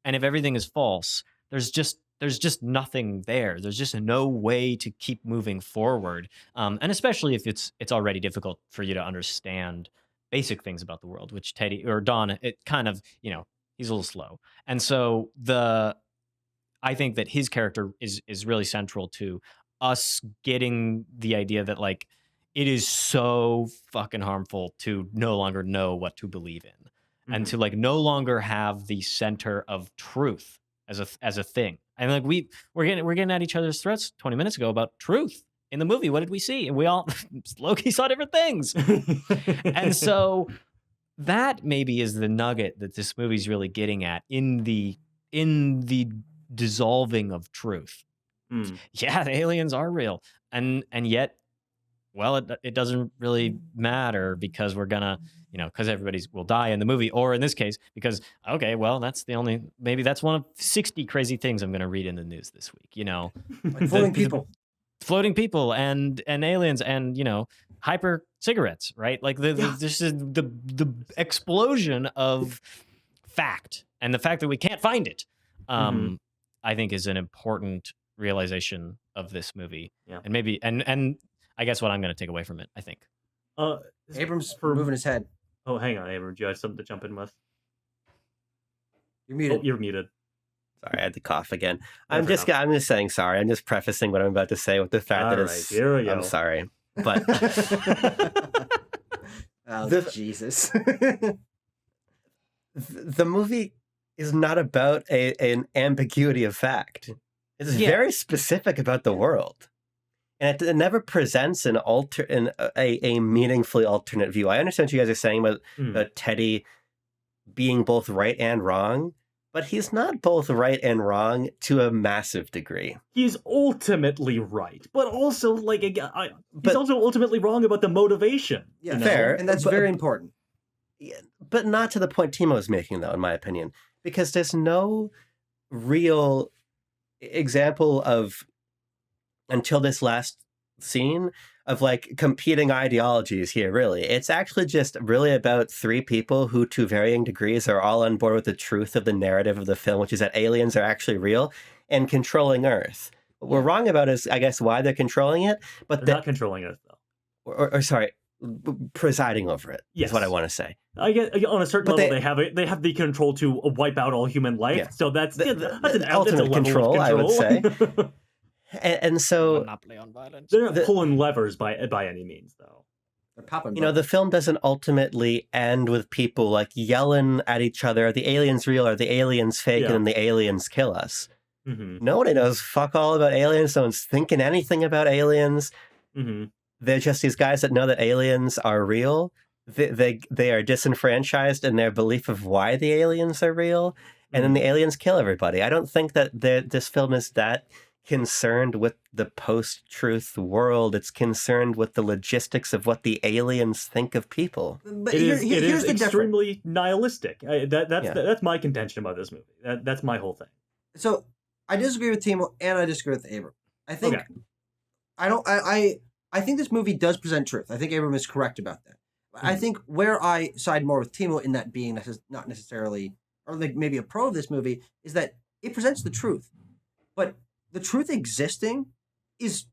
and if everything is false, there's just nothing there. There's just no way to keep moving forward. And especially if it's already difficult for you to understand basic things about the world, which Teddy or Don, it kind of, he's a little slow. And so I think that his character is really central to us getting the idea that like it is so fucking harmful to no longer know what to believe in, and to like no longer have the center of truth as a thing. And like we're getting at each other's throats 20 minutes ago about truth in the movie. What did we see? And we all Loki saw different things. And so that maybe is the nugget that this movie's really getting at in the dissolving of truth. Yeah, the aliens are real, and yet, well, it doesn't really matter, because we're gonna, because everybody will die in the movie, or in this case, because okay, well, maybe that's one of 60 crazy things I'm gonna read in the news this week. Like floating people and aliens and hyper cigarettes, right? Like this is the explosion of fact, and the fact that we can't find it, I think is an important realization of this movie. And maybe and I guess what I'm going to take away from it, I think. Abrams moving his head. Oh, hang on, Abrams, you had something to jump in with? You're muted. Oh, you're muted. Sorry, I had to cough again. I'm just saying sorry. I'm just prefacing what I'm about to say with the fact that it's. Here we go. I'm sorry, but Jesus. The movie is not about an ambiguity of fact. It's very specific about the world, and it never presents a meaningfully alternate view. I understand what you guys are saying about Teddy being both right and wrong, but he's not both right and wrong to a massive degree. He's ultimately right, but also he's also ultimately wrong about the motivation. Yeah, fair, and that's very important. But not to the point Timo is making, though, in my opinion, because there's no real example of, until this last scene, of like competing ideologies here, really. It's actually just really about three people who, to varying degrees, are all on board with the truth of the narrative of the film, which is that aliens are actually real and controlling Earth. What we're wrong about is, I guess, why they're controlling it, but they're not controlling Earth, though. Or sorry, presiding over it is what I want to say. I get on a certain level they have the control to wipe out all human life. Yeah. So that's an ultimate control, I would say. and so monopoly on violence. They're not pulling levers by any means, though. They're popping. The film doesn't ultimately end with people like yelling at each other, "Are the aliens real? Are the aliens fake?" And then the aliens kill us. Nobody knows fuck all about aliens. No one's thinking anything about aliens. They're just these guys that know that aliens are real. They are disenfranchised in their belief of why the aliens are real, and then the aliens kill everybody. I don't think that this film is that concerned with the post-truth world. It's concerned with the logistics of what the aliens think of people. But It is here's the difference. extremely nihilistic. That's Yeah. that's my contention about this movie. That's my whole thing. So I disagree with Timo and I disagree with Abram. I think Okay. I think this movie does present truth. I think Abram is correct about that. I think where I side more with Timo in that being not necessarily, or like maybe a pro of this movie, is that it presents the truth. But the truth existing is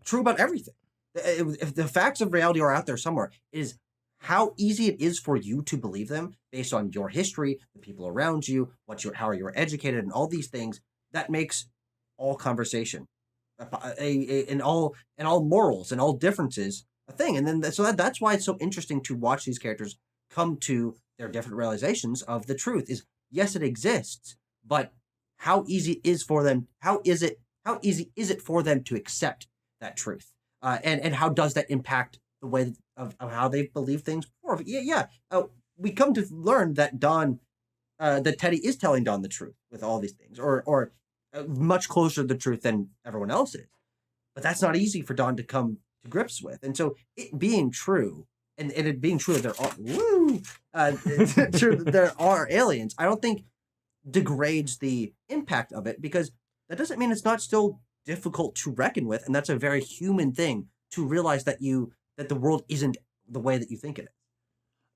true about everything. If the facts of reality are out there somewhere, it is how easy it is for you to believe them based on your history, the people around you, how you were educated, and all these things. That makes all conversation, and all morals and all differences a thing. And then so that's why it's so interesting to watch these characters come to their different realizations of the truth. Is yes, it exists, but how easy is for them? How easy is it for them to accept that truth? And how does that impact the way of how they believe things before? Yeah. We come to learn that that Teddy is telling Don the truth with all these things, or much closer to the truth than everyone else is. But that's not easy for Don to come to grips with. And so it being true, and it being true that there are aliens, I don't think degrades the impact of it, because that doesn't mean it's not still difficult to reckon with, and that's a very human thing to realize that the world isn't the way that you think it is.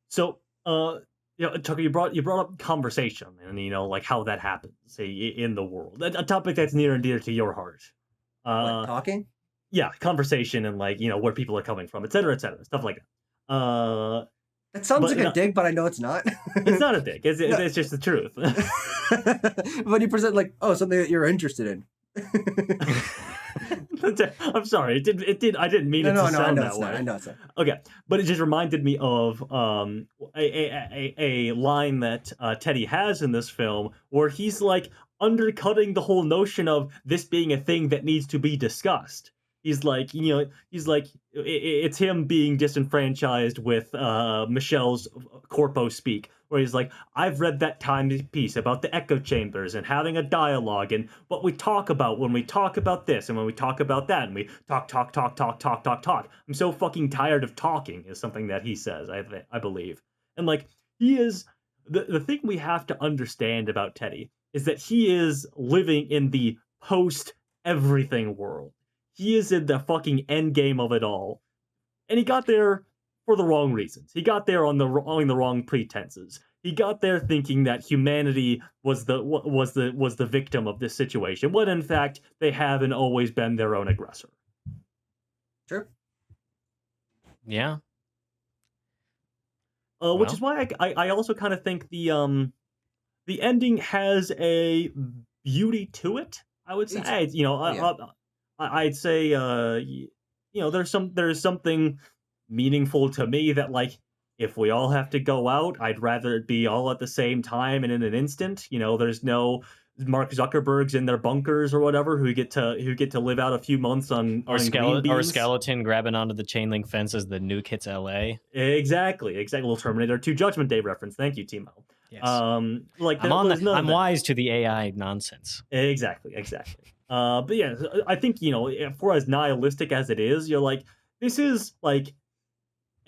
So, Tucker, you brought up conversation, and like how that happens, say, in the world. A topic that's near and dear to your heart. What, talking? Yeah, conversation and where people are coming from, et cetera, stuff like that. That sounds like a dig, but I know it's not. It's not a dig. It's just the truth. When you present something that you're interested in. I'm sorry. It did. I didn't mean it to sound that way. I know it's not. Okay, but it just reminded me of a line that Teddy has in this film, where he's undercutting the whole notion of this being a thing that needs to be discussed. He's it's him being disenfranchised with Michelle's corpo speak, where he's like, I've read that timepiece about the echo chambers and having a dialogue and what we talk about when we talk about this and when we talk about that, and we talk. I'm so fucking tired of talking, is something that he says, I believe. And he is, the thing we have to understand about Teddy is that he is living in the post-everything world. He is in the fucking end game of it all. And he got there for the wrong reasons. He got there on the wrong pretenses. He got there thinking that humanity was the victim of this situation, when in fact they have and always been their own aggressor. Sure. Yeah. Which is why I also kind of think the ending has a beauty to it, I would say. I'd say there's something meaningful to me that if we all have to go out, I'd rather it be all at the same time and in an instant. There's no Mark Zuckerbergs in their bunkers or whatever who get to live out a few months on skeleton grabbing onto the chain link fence as the nuke hits LA. Exactly. Little Terminator 2 Judgment Day reference. Thank you, Timo. Yes. I'm wise to the AI nonsense. Exactly. But yeah, I think for as nihilistic as it is, you're this is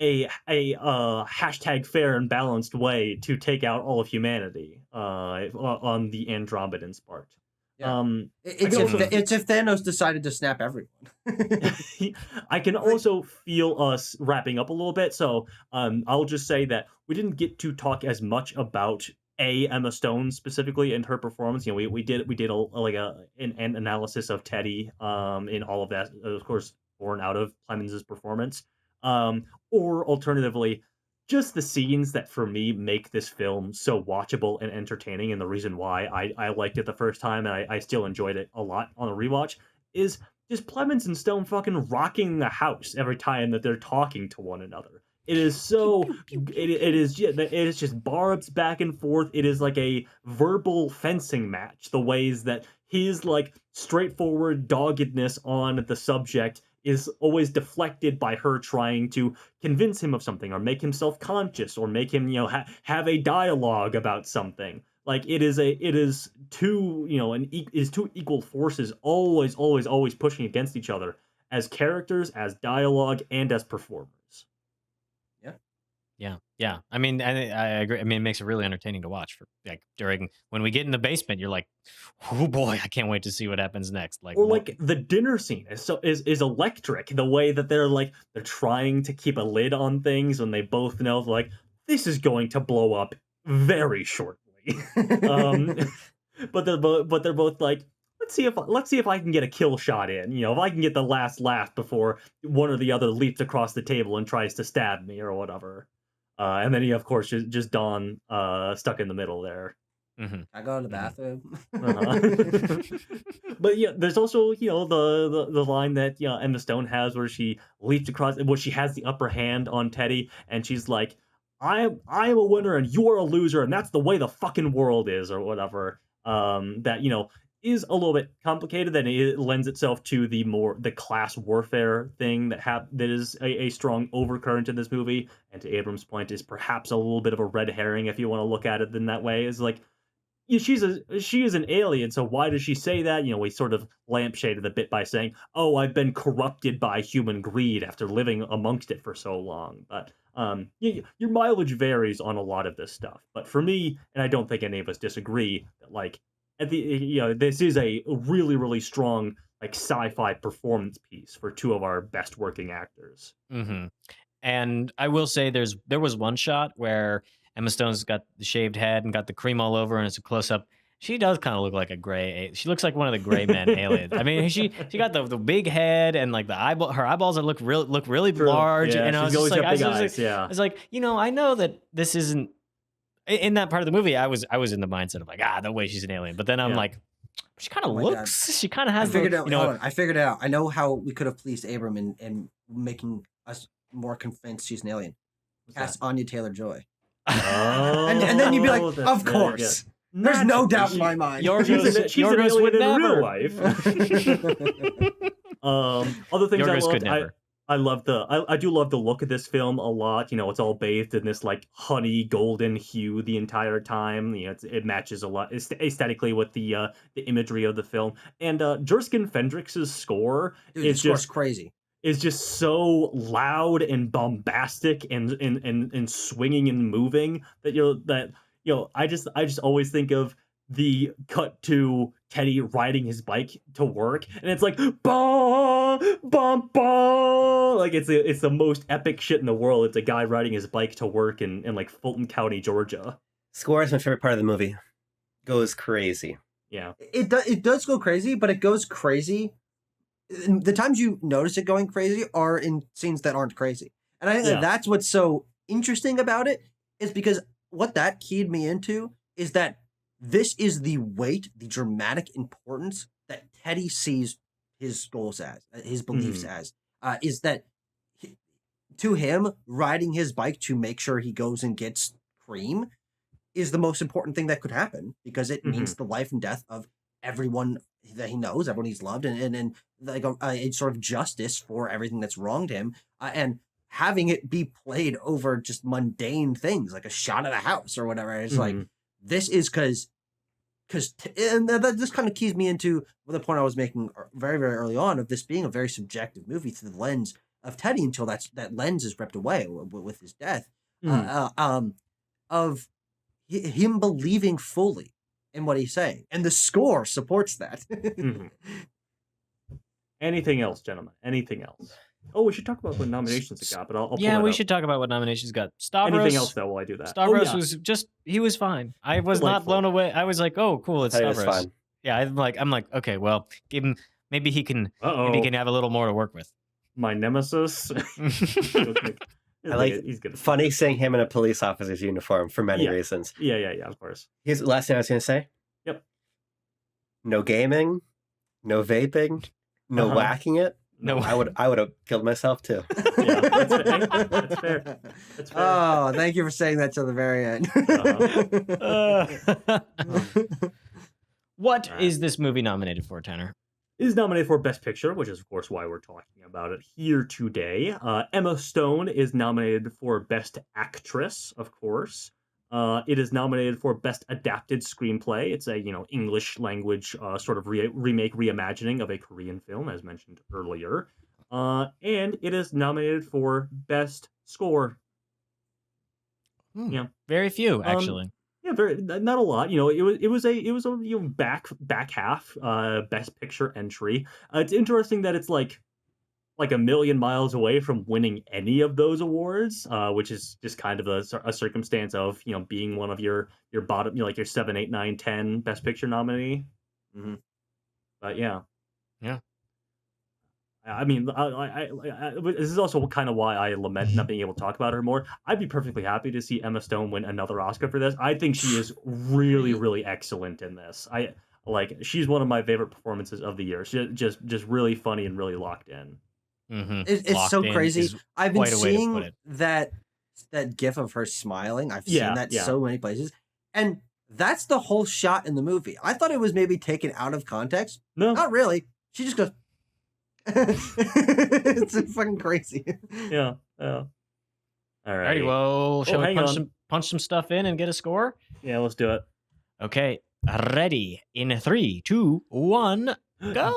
a hashtag fair and balanced way to take out all of humanity on the Andromedans part. Yeah. It's if Thanos decided to snap everyone. I can also feel us wrapping up a little bit, so I'll just say that we didn't get to talk as much about Emma Stone specifically and her performance. We did an analysis of Teddy in all of that, of course, born out of Plemmons' performance. Or alternatively, just the scenes that for me make this film so watchable and entertaining, and the reason why I liked it the first time and I still enjoyed it a lot on a rewatch is just Plemmons and Stone fucking rocking the house every time that they're talking to one another. It is so it is just barbs back and forth. It is like a verbal fencing match. The ways that his straightforward doggedness on the subject is always deflected by her trying to convince him of something or make him self-conscious or make him have a dialogue about something. Like it is two, is two equal forces always pushing against each other as characters, as dialogue, and as performers. Yeah. I mean, I agree. I mean, it makes it really entertaining to watch. For like during when we get in the basement, you're like, oh boy, I can't wait to see what happens next. Like, Or like the dinner scene is electric. The way that they're trying to keep a lid on things when they both know like this is going to blow up very shortly. But they're both like, let's see if I can get a kill shot in. If I can get the last laugh before one or the other leaps across the table and tries to stab me or whatever. And then of course just Dawn stuck in the middle there. Mm-hmm. I go to the bathroom. But yeah, there's also the line that Emma Stone has where she leaps across, where she has the upper hand on Teddy, and she's like, I am a winner and you're a loser, and that's the way the fucking world is, or whatever. That is a little bit complicated. That it lends itself to the class warfare thing that is a strong overcurrent in this movie. And to Abrams' point, is perhaps a little bit of a red herring if you want to look at it in that way. Is like, she is an alien, so why does she say that? We sort of lampshaded a bit by saying, "Oh, I've been corrupted by human greed after living amongst it for so long." But your mileage varies on a lot of this stuff. But for me, and I don't think any of us disagree, that like at the this is a really really strong like sci-fi performance piece for two of our best working actors. Mm-hmm. And I will say there was one shot where Emma Stone's got the shaved head and got the cream all over, and it's a close up. She does kind of look like a gray. She looks like one of the gray men aliens. I mean, she got the big head and like her eyeballs that look really True. large. Yeah, and I was she's just always like, got big eyes. Yeah. I was like, I know that this isn't in that part of the movie. I was in the mindset of like, no way she's an alien. But then I'm like, she kind of looks. God. She kind of has. I figured it out. I figured it out. I know how we could have pleased Abram in making us more convinced she's an alien. Cast Anya Taylor-Joy. Oh, and then you'd be like, of course. There's no doubt in my mind. She's an alien in real life. Other things Yorgos could never. I do love the look of this film a lot. It's all bathed in this like honey golden hue the entire time. It matches a lot aesthetically with the imagery of the film. And Jerskin Fendrix's score is just crazy. Is just so loud and bombastic and swinging and moving that I just always think of the cut to Teddy riding his bike to work, and it's like bah, bah, bah. Like it's the most epic shit in the world. It's a guy riding his bike to work in like Fulton County, Georgia. Score is my favorite part of the movie. Goes crazy. Yeah, it does go crazy, but it goes crazy. The times you notice it going crazy are in scenes that aren't crazy, and I think that's what's so interesting about it, is because what that keyed me into is that this is the weight, the dramatic importance that Teddy sees his goals as, his beliefs as, is that to him, riding his bike to make sure he goes and gets cream is the most important thing that could happen, because it means the life and death of everyone that he knows, everyone he's loved, and like a sort of justice for everything that's wronged him, and having it be played over just mundane things like a shot at a house or whatever. It's like, this is because and that just kind of keys me into the point I was making very, very early on of this being a very subjective movie through the lens of Teddy until that lens is ripped away with his death, of him believing fully in what he's saying. And the score supports that. Anything else, gentlemen? Anything else? Oh, we should talk about what nominations it got, but I'll pull we should talk about what nominations got. Stavros. Anything else, though, while I do that? Stavros was just, he was fine. I was not blown away. I was like, oh, cool, it's Stavros. Fine. Yeah, I'm like, okay, well, give him, maybe he can have a little more to work with. My nemesis. I like he's good. Funny seeing him in a police officer's uniform for many reasons. Yeah, of course. Here's the last thing I was going to say. Yep. No gaming, no vaping, no whacking it. No, I would have killed myself too. Yeah, that's fair. That's fair. Oh, thank you for saying that to the very end. What is this movie nominated for, Tanner? It is nominated for Best Picture, which is, of course, why we're talking about it here today. Emma Stone is nominated for Best Actress, of course. It is nominated for Best Adapted Screenplay. It's a English language sort of remake reimagining of a Korean film, as mentioned earlier. And it is nominated for Best Score. Yeah, very few actually. Yeah, not a lot. It was a back half Best Picture entry. It's interesting that it's like a million miles away from winning any of those awards, which is just kind of a circumstance of being one of your bottom, like your 7, 8, 9, 10 Best Picture nominee. Mm-hmm. But yeah. Yeah. I mean, this is also kind of why I lament not being able to talk about her more. I'd be perfectly happy to see Emma Stone win another Oscar for this. I think she is really, really excellent in this. She's one of my favorite performances of the year. She's just really funny and really locked in. Mm-hmm. It's so crazy. I've been seeing that gif of her smiling. I've seen that so many places. And that's the whole shot in the movie. I thought it was maybe taken out of context. No. Not really. She just goes... It's fucking crazy. Yeah. All right. Alrighty, well, shall we punch some stuff in and get a score? Yeah, let's do it. Okay, ready. In 3, 2, 1, go.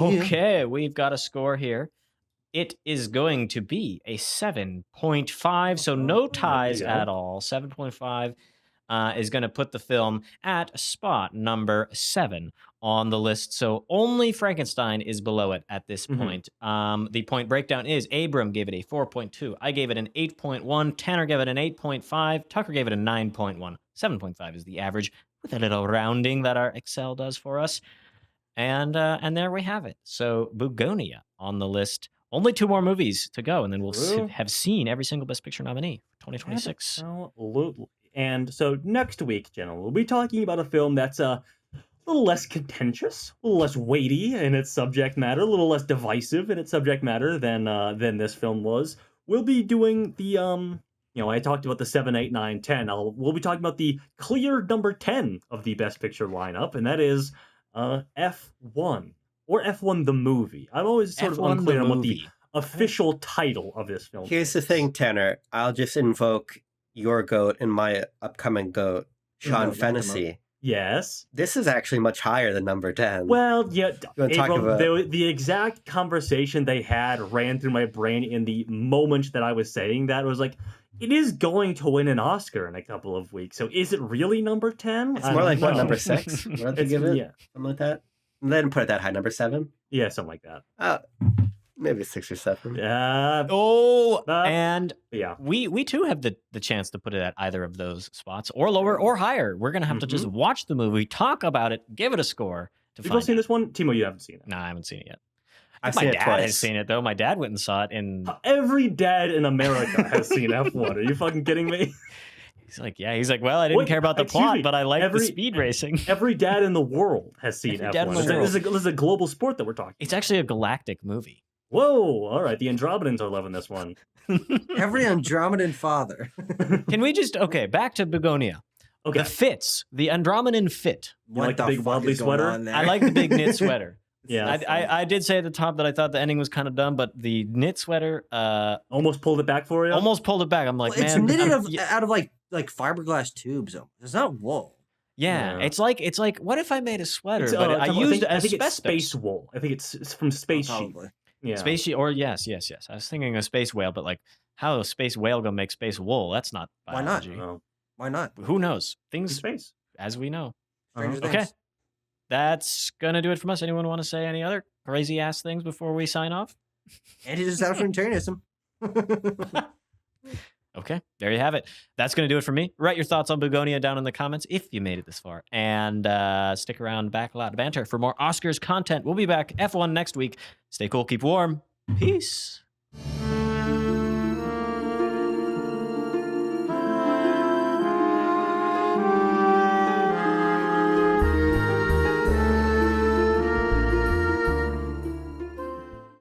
Okay, we've got a score here. It is going to be a 7.5, so no ties at all. 7.5 is going to put the film at spot number 7 on the list. So only Frankenstein is below it at this point. The point breakdown is Abram gave it a 4.2. I gave it an 8.1. Tanner gave it an 8.5. Tucker gave it a 9.1. 7.5 is the average with a little rounding that our Excel does for us. And there we have it. So Bugonia on the list. Only 2 more movies to go, and then we'll have seen every single Best Picture nominee for 2026. Absolutely. And so next week, gentlemen, we'll be talking about a film that's a little less contentious, a little less weighty in its subject matter, a little less divisive in its subject matter than this film was. We'll be doing the I talked about the 7, 8, 9, 10. We'll be talking about the clear number 10 of the Best Picture lineup, and that is F1 or F1 the movie. I'm always sort of unclear on what the official title of this film is. Here's the thing, Tanner. I'll just invoke your goat and my upcoming goat, Sean Fennessy. Yes. This is actually much higher than number 10. Well, yeah, Abram, the exact conversation they had ran through my brain in the moment that I was saying that. It was like, it is going to win an Oscar in a couple of weeks. So is it really number 10? It's more like, what, number 6? What did they give it? Yeah. Something like that? They didn't put it that high. Number 7? Yeah, something like that. Maybe 6 or 7. Yeah. And we too have the chance to put it at either of those spots, or lower or higher. We're gonna have to just watch the movie, talk about it, give it a score. Have you seen this one, Timo? You haven't seen it. No, I haven't seen it yet. I've my seen it dad twice. has seen it though. My dad went and saw it, and every dad in America has seen F1. Are you fucking kidding me? He's like, yeah. He's like, well, I didn't care about the plot, but I like the speed racing. Every dad in the world has seen F1. This is a global sport that we're talking. It's actually a galactic movie. Whoa! All right, the Andromedans are loving this one. Every Andromedan father. Can we just back to Bugonia? Okay. The fits, the Andromedan fit. You like the big wobbly sweater? I like the big knit sweater. Yeah, I did say at the top that I thought the ending was kind of dumb, but the knit sweater almost pulled it back for you. Almost pulled it back. I'm like, it's man, knitted out of like fiberglass tubes. It's not wool. Yeah, it's like what if I made a sweater, but I think asbestos? it's space wool. I think it's from Space Sheep. Yeah, space sheep, or yes. I was thinking a space whale, but like, how a space whale gonna make space wool? That's not biology. Why not? Why not? Who knows? Things in space, as we know. Okay. That's gonna do it from us. Anyone want to say any other crazy ass things before we sign off? Anti-disestablishmentarianism. Okay, there you have it. That's gonna do it for me. Write your thoughts on Bugonia down in the comments if you made it this far, and stick around back a lot to Banter for more Oscars content. We'll be back F1 next week. Stay cool, keep warm. Peace.